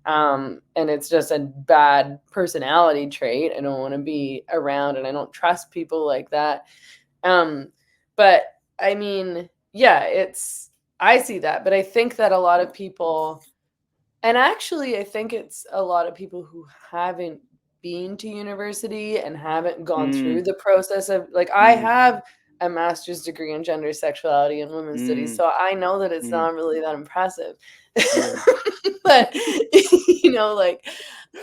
And it's just a bad personality trait. I don't want to be around, and I don't trust people like that. But I mean, yeah, I see that, but I think that a lot of people, and actually I think it's a lot of people who haven't been to university and haven't gone through the process of, like, I have a master's degree in gender, sexuality, and women's studies, so I know that it's not really that impressive. But you know, like,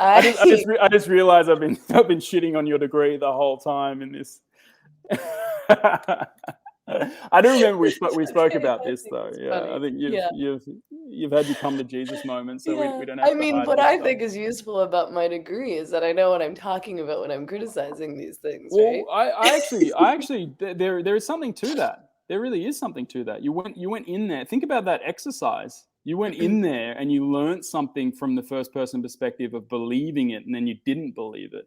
I just realized I've been shitting on your degree the whole time in this. I do remember we spoke about this though. Yeah, funny. I think you've had your come to Jesus moment, so we don't have to. I mean, what I think is useful about my degree is that I know what I'm talking about when I'm criticizing these things. Well, right? I actually there is something to that. There really is something to that. You went in there. Think about that exercise. You went in there and you learned something from the first person perspective of believing it, and then you didn't believe it.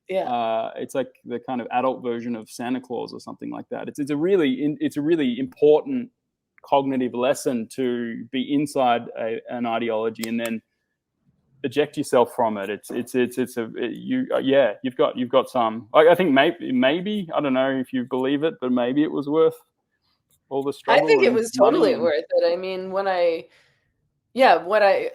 Yeah. It's like the kind of adult version of Santa Claus or something like that. It's a really important cognitive lesson to be inside an ideology and then eject yourself from it. You've got some. I think maybe I don't know if you believe it, but maybe it was worth all the I struggle think it and was money totally and worth it. I mean, yeah, what I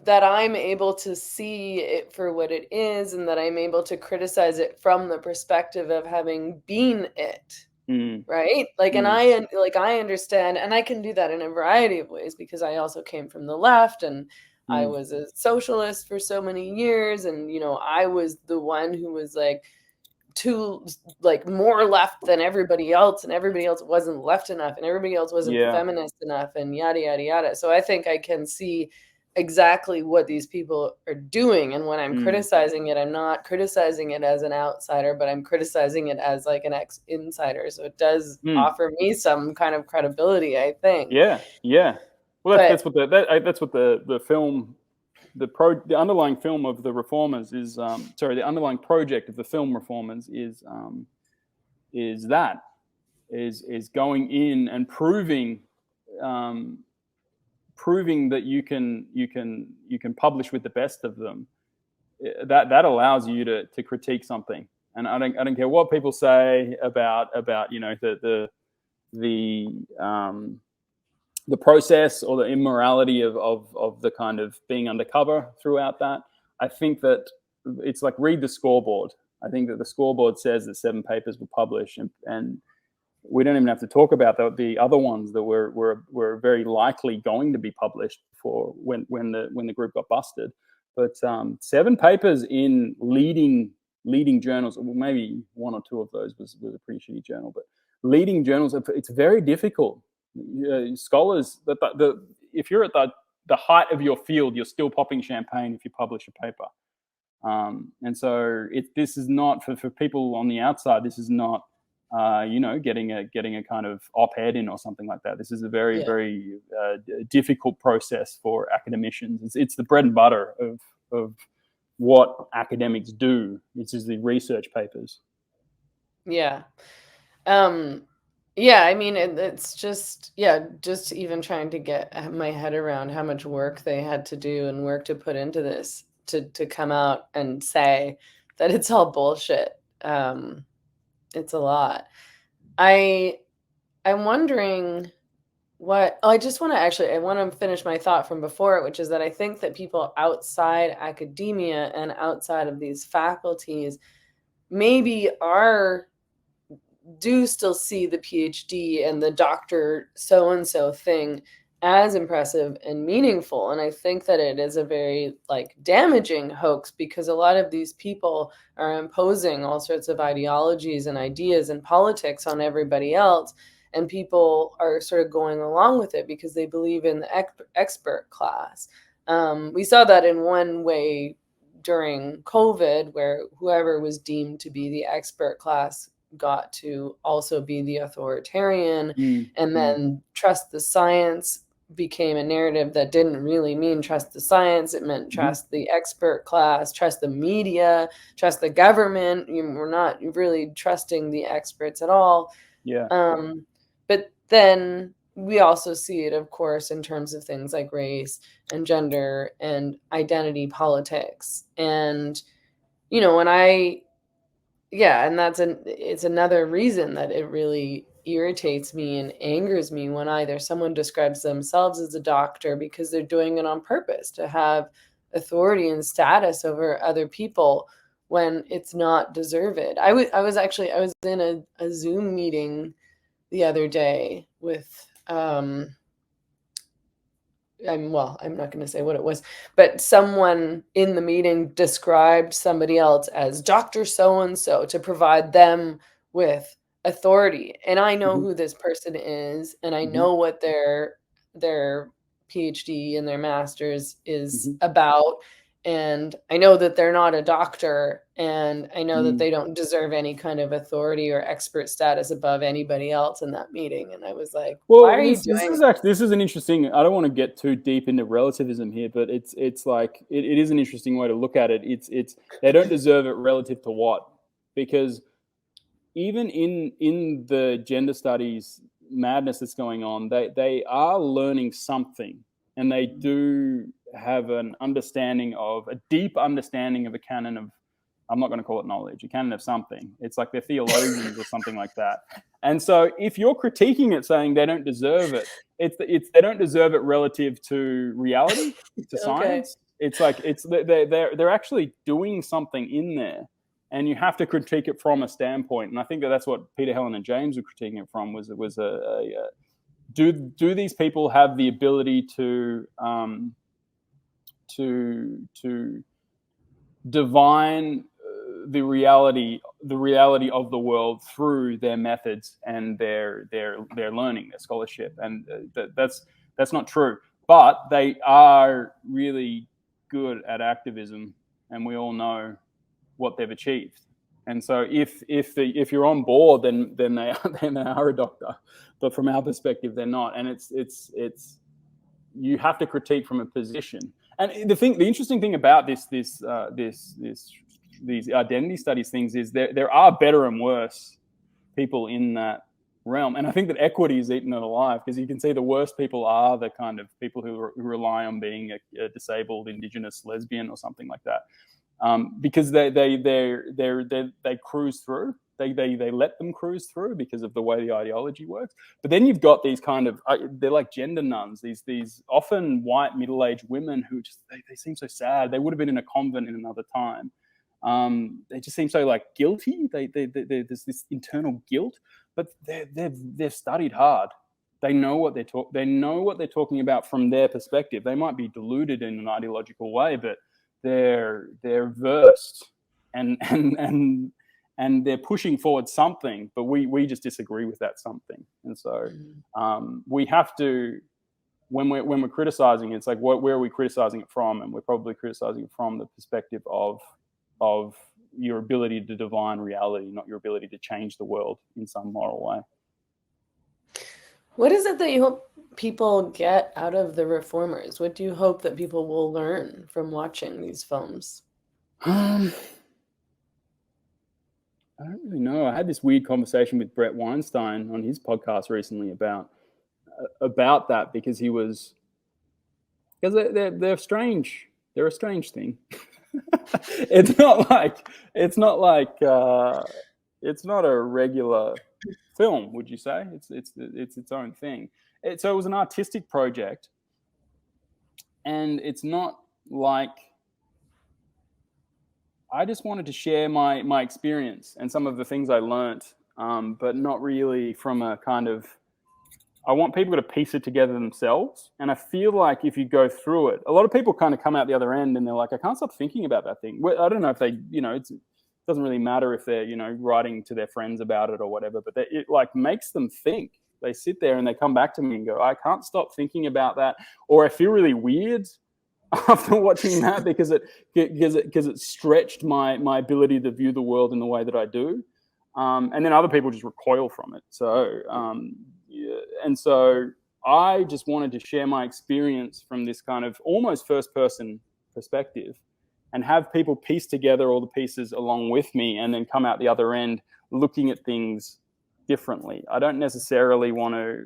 that I'm able to see it for what it is, and that I'm able to criticize it from the perspective of having been it, mm, right? Like, and mm, I understand, and I can do that in a variety of ways because I also came from the left, and I mm, was a socialist for so many years, and I was the one who was like too like more left than everybody else, and everybody else wasn't left enough, and everybody else wasn't yeah, feminist enough, and yada yada yada. So I think I can see exactly what these people are doing, and when I'm mm, criticizing it, I'm not criticizing it as an outsider, but I'm criticizing it as like an ex insider, so it does mm, offer me some kind of credibility, I think. yeah, yeah. Well, But that's what the film the underlying film of the reformers is the underlying project of the film reformers is that is going in and um, proving that you can publish with the best of them. That allows you to critique something, and I don't care what people say about the the process or the immorality of the kind of being undercover throughout that. I think that it's like read the scoreboard. I think that the scoreboard says that 7 papers were published, and we don't even have to talk about the other ones that were very likely going to be published for when the group got busted. But 7 papers in leading journals, well, maybe one or two of those was a pretty shitty journal, but leading journals, it's very difficult. Scholars, if you're at the height of your field, you're still popping champagne if you publish a paper. And so this is not for people on the outside. This is not getting a kind of op-ed in or something like that. This is a very yeah. very difficult process for academicians. It's the bread and butter of what academics do. It's just the research papers. Yeah. Um, yeah, I mean, it's just, yeah, just even trying to get my head around how much work they had to do and work to put into this to come out and say that it's all bullshit. It's a lot. I I'm wondering I just want to actually, I want to finish my thought from before, which is that I think that people outside academia and outside of these faculties maybe are do still see the PhD and the doctor so and so thing as impressive and meaningful. And I think that it is a very like damaging hoax because a lot of these people are imposing all sorts of ideologies and ideas and politics on everybody else. And people are sort of going along with it because they believe in the expert class. We saw that in one way during COVID, where whoever was deemed to be the expert class got to also be the authoritarian, Mm, and mm, then trust the science became a narrative that didn't really mean trust the science. It meant mm-hmm. trust the expert class, trust the media, trust the government. We're not really trusting the experts at all. Yeah. But then we also see it, of course, in terms of things like race and gender and identity politics. And, when yeah, and it's another reason that it really irritates me and angers me when either someone describes themselves as a doctor because they're doing it on purpose to have authority and status over other people when it's not deserved. I was in a Zoom meeting the other day with I'm not going to say what it was, but someone in the meeting described somebody else as Dr. So and so to provide them with authority. And I know Mm-hmm. who this person is, and I Mm-hmm. know what their PhD and their master's is Mm-hmm. about. And I know that they're not a doctor, And I know that they don't deserve any kind of authority or expert status above anybody else in that meeting. And I was like, why Well, are you this doing is actually, this is an interesting. I don't want to get too deep into relativism here, but it's like it is an interesting way to look at it. It's they don't deserve it relative to what? Because even in the gender studies madness that's going on, they are learning something, and they do have an understanding of a deep understanding of a canon of, I'm not going to call it knowledge, a canon of something. It's like they're theologians or something like that. And so if you're critiquing it, saying they don't deserve it, it's they don't deserve it relative to reality, to Okay. science. It's like they're actually doing something in there, and you have to critique it from a standpoint. And I think that's what Peter, Helen, and James were critiquing it from. Was do these people have the ability to divine the reality of the world through their methods and their learning, their scholarship, and that's not true. But they are really good at activism, and we all know what they've achieved. And so if you're on board, then they are a doctor, but from our perspective, they're not. And it's you have to critique from a position. And the interesting thing about these identity studies things is there are better and worse people in that realm. And I think that equity is eaten it alive, because you can see the worst people are the kind of people who rely on being a disabled Indigenous lesbian or something like that, because they cruise through. They let them cruise through because of the way the ideology works. But then you've got these kind of they're like gender nuns, these often white middle-aged women who just they seem so sad. They would have been in a convent in another time. They just seem so like guilty. There's this internal guilt, but they've studied hard. They know what they're talking about from their perspective. They might be deluded in an ideological way, but they're versed and they're pushing forward something, but we just disagree with that something. And so we have to, when we're criticizing, it's like where are we criticizing it from? And we're probably criticizing it from the perspective of your ability to divine reality, not your ability to change the world in some moral way. What is it that you hope people get out of the Reformers? What do you hope that people will learn from watching these films? I don't really know. I had this weird conversation with Brett Weinstein on his podcast recently about that, because they're strange. They're a strange thing. It's not a regular film, would you say? It's its own thing. So it was an artistic project, and it's not like, I just wanted to share my experience and some of the things I learned, but not really from a kind of, I want people to piece it together themselves. And I feel like if you go through it, a lot of people kind of come out the other end and they're like, I can't stop thinking about that thing. I don't know if they, it doesn't really matter if they're, writing to their friends about it or whatever, but it like makes them think. They sit there and they come back to me and go, I can't stop thinking about that. Or I feel really weird after watching that because it stretched my ability to view the world in the way that I do. And then other people just recoil from it. So, and so I just wanted to share my experience from this kind of almost first person perspective, and have people piece together all the pieces along with me, and then come out the other end looking at things differently. I don't necessarily want to,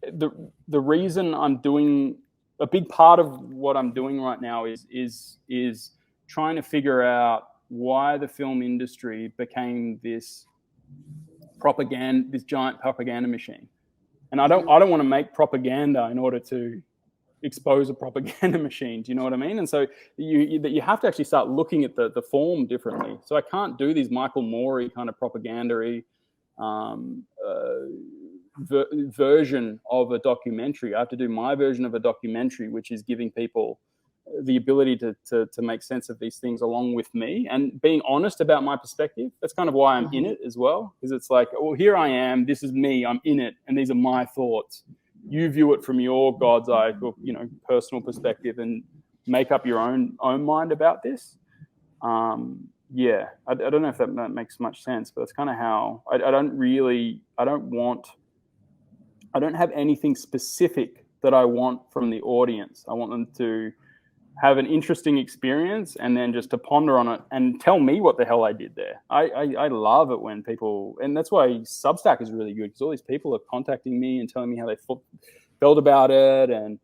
the reason I'm doing, a big part of what I'm doing right now is trying to figure out why the film industry became this giant propaganda machine. And I don't want to make propaganda in order to expose a propaganda machine. Do you know what I mean? And so you have to actually start looking at the form differently. So I can't do these Michael Moore kind of propaganda-y version of a documentary. I have to do my version of a documentary, which is giving people the ability to make sense of these things along with me, and being honest about my perspective. That's kind of why I'm in it as well, because it's like, well, here I am, this is me, I'm in it, and these are my thoughts. You view it from your God's eye, personal perspective, and make up your own mind about this. Yeah, I don't know if that makes much sense, but that's kind of how I don't have anything specific that I want from the audience. I want them to have an interesting experience and then just to ponder on it and tell me what the hell I did there. I love it when people, and that's why Substack is really good, because all these people are contacting me and telling me how they felt about it and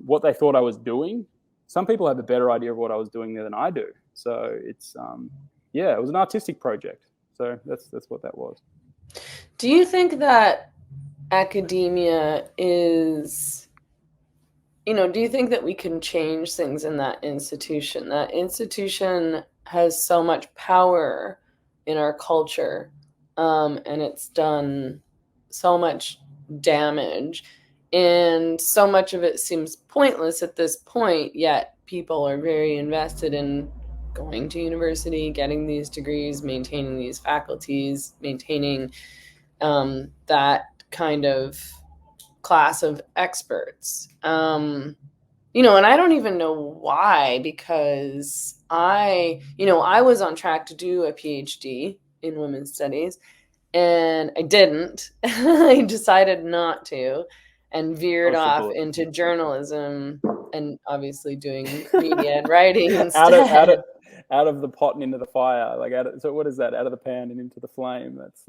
what they thought I was doing. Some people have a better idea of what I was doing there than I do. So it's, it was an artistic project. So that's what that was. Do you think that academia is, do you think that we can change things in that institution? That institution has so much power in our culture, and it's done so much damage, and so much of it seems pointless at this point, yet people are very invested in going to university, getting these degrees, maintaining these faculties, maintaining that kind of class of experts. And I don't even know why, because I was on track to do a PhD in women's studies, and I didn't. I decided not to, and veered off into journalism and obviously doing media and writing instead. Out of the pot and into the fire, so what is that? Out of the pan and into the flame. That's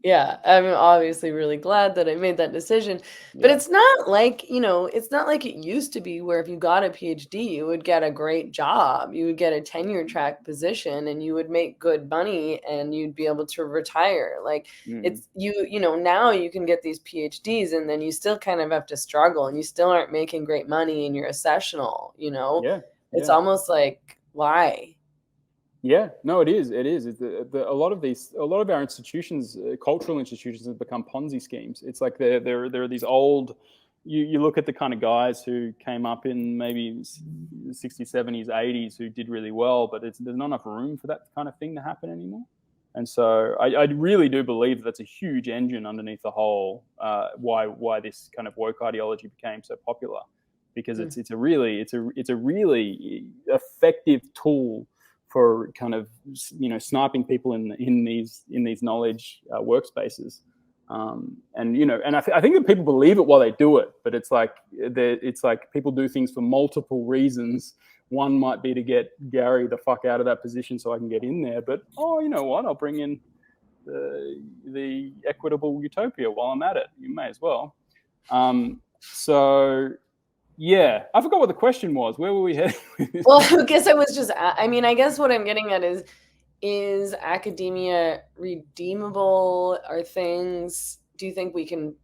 Yeah. I'm obviously really glad that I made that decision, but it's not like, it's not like it used to be where if you got a PhD, you would get a great job, you would get a tenure track position, and you would make good money, and you'd be able to retire. It's now you can get these PhDs, and then you still kind of have to struggle, and you still aren't making great money, and you're a sessional. It's almost like, why? Yeah, no, it is. A lot of our institutions, cultural institutions, have become Ponzi schemes. It's like there are these old. You look at the kind of guys who came up in maybe 60s, 70s, 80s who did really well, but there's not enough room for that kind of thing to happen anymore. And so I really do believe that's a huge engine underneath the whole why this kind of woke ideology became so popular, because it's a really effective tool for kind of sniping people in these knowledge workspaces, and I think that people believe it while they do it, but it's like people do things for multiple reasons. One might be to get Gary the fuck out of that position so I can get in there, but you know what? I'll bring in the equitable utopia while I'm at it. You may as well. So. Yeah, I forgot what the question was. Where were we heading with this? Well, I guess I guess what I'm getting at is academia redeemable? Do you think we can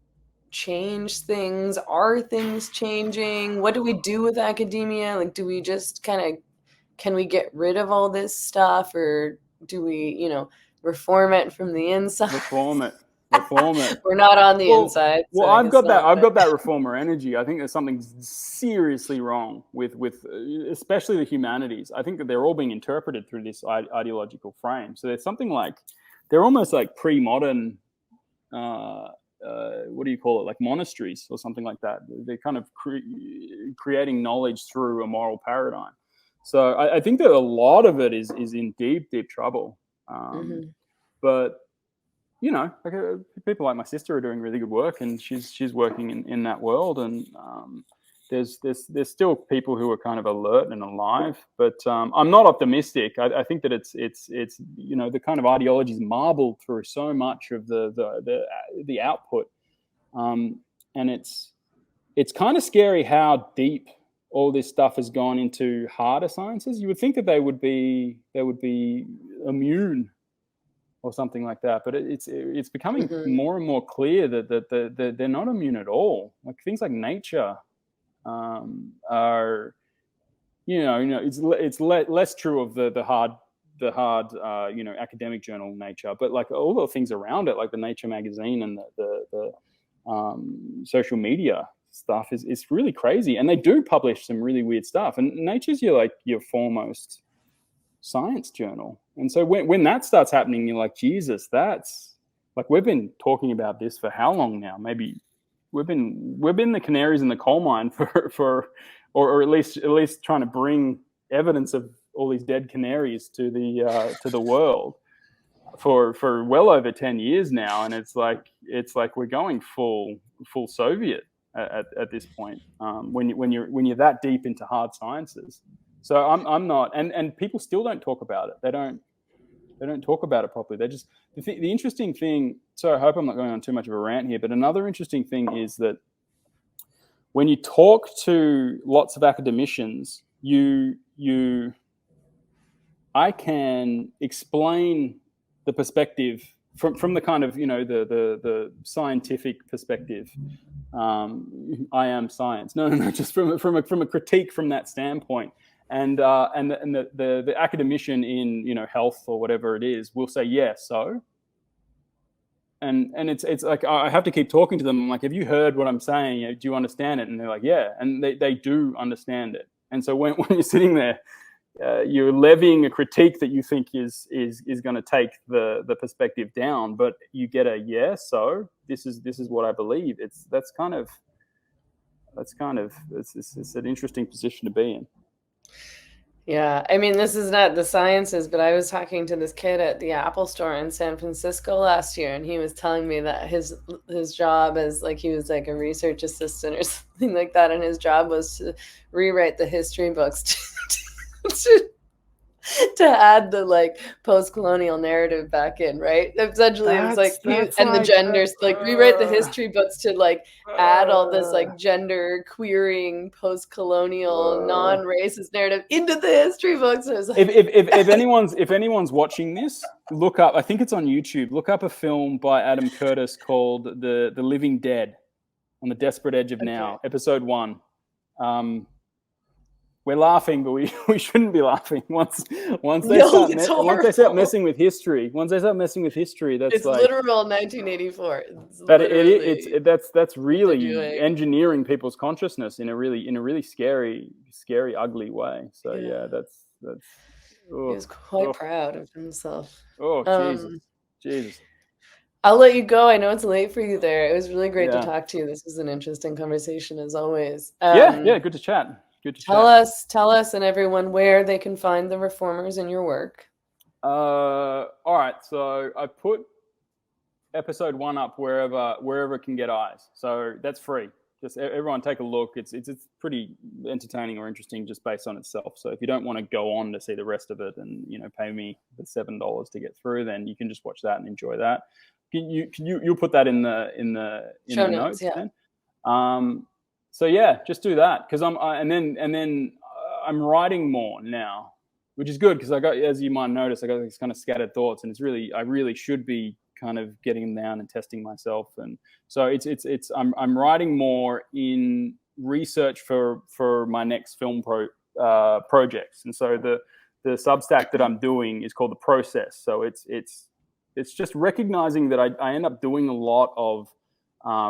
change things? Are things changing? What do we do with academia? Do we just can we get rid of all this stuff, or do we, reform it from the inside? Reform it. We're not on the inside. So I've got that reformer energy. I think there's something seriously wrong with especially the humanities. I think that they're all being interpreted through this ideological frame. So there's something like, they're almost like pre-modern, what do you call it? Like monasteries or something like that. They're kind of creating knowledge through a moral paradigm. So I think that a lot of it is in deep, deep trouble. But people like my sister are doing really good work, and she's working in that world, and there's still people who are kind of alert and alive, but I'm not optimistic. I think that it's the kind of ideologies marbled through so much of the output, and it's kind of scary how deep all this stuff has gone into harder sciences. You would think that they would be immune or something like that, but it's becoming more and more clear that they're not immune at all. Like things like nature are, it's less true of the hard academic journal Nature, but like all the things around it, like the Nature magazine and the social media stuff is really crazy, and they do publish some really weird stuff. And Nature's your foremost science journal, and so when that starts happening, you're like, Jesus, that's like, we've been talking about this for how long now? Maybe we've been the canaries in the coal mine for or at least trying to bring evidence of all these dead canaries to the world for well over 10 years now, and it's like we're going full Soviet at this point, when you're that deep into hard sciences. So I'm not, and people still don't talk about it. They don't talk about it properly. They just, the interesting thing. So I hope I'm not going on too much of a rant here, but another interesting thing is that when you talk to lots of academicians, I can explain the perspective from the kind of, the scientific perspective. I am science. No, just from a critique from that standpoint. And the academician in health or whatever it is will say, yeah, so. And it's like I have to keep talking to them. I'm like, have you heard what I'm saying? Do you understand it? And they're like, yeah, and they do understand it. And so when you're sitting there, you're levying a critique that you think is going to take the perspective down, but you get a so this is what I believe. It's an interesting position to be in. Yeah, I mean, this is not the sciences, but I was talking to this kid at the Apple store in San Francisco last year, and he was telling me that his job as he was like a research assistant or something like that, and his job was to rewrite the history books to add the post-colonial narrative back in, right? Essentially, it was the genders, rewrite the history books to add all this gender queering, post-colonial, non-racist narrative into the history books. I was like, if anyone's watching this, look up. I think it's on YouTube. Look up a film by Adam Curtis called The Living Dead on the Desperate Edge of Now, episode 1. We're laughing, but we shouldn't be laughing. Once they start messing with history, that's literal 1984. That's really engineering people's consciousness in a really scary, ugly way. So that's. He was quite proud of himself. Oh, Jesus. I'll let you go. I know it's late for you there. It was really great to talk to you. This was an interesting conversation as always. Good to chat. Tell us and everyone where they can find the reformers in your work. All right. So I put episode 1 up wherever it can get eyes. So that's free. Just everyone take a look. It's pretty entertaining or interesting just based on itself. So if you don't want to go on to see the rest of it and pay me the $7 to get through, then you can just watch that and enjoy that. You'll put that in the show notes. Yeah. Then? So yeah, just do that because I'm writing more now, which is good because I got, as you might notice, I got these kind of scattered thoughts, and I really should be kind of getting them down and testing myself, and so I'm writing more in research for my next film projects, and so the Substack that I'm doing is called The Process. So it's just recognizing that I end up doing a lot of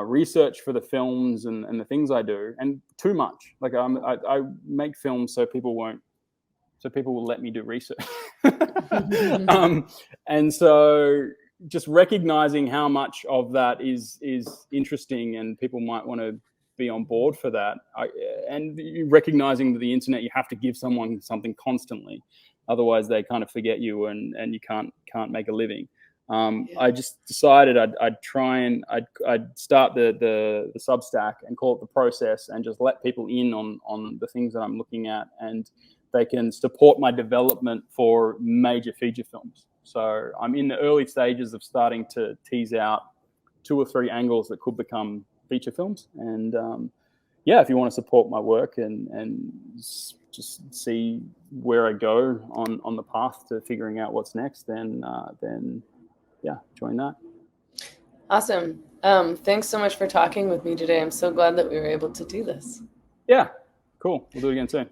research for the films and the things I do, and too much. I make films so people will let me do research. And so just recognizing how much of that is interesting and people might want to be on board for that. And recognizing that the internet, you have to give someone something constantly, otherwise they kind of forget you and you can't make a living. I just decided I'd start the Substack and call it The Process and just let people in on the things that I'm looking at, and they can support my development for major feature films. So I'm in the early stages of starting to tease out 2 or 3 angles that could become feature films. And if you want to support my work and just see where I go on the path to figuring out what's next, then join that. Awesome. Thanks so much for talking with me today. I'm so glad that we were able to do this. Yeah, cool. We'll do it again soon.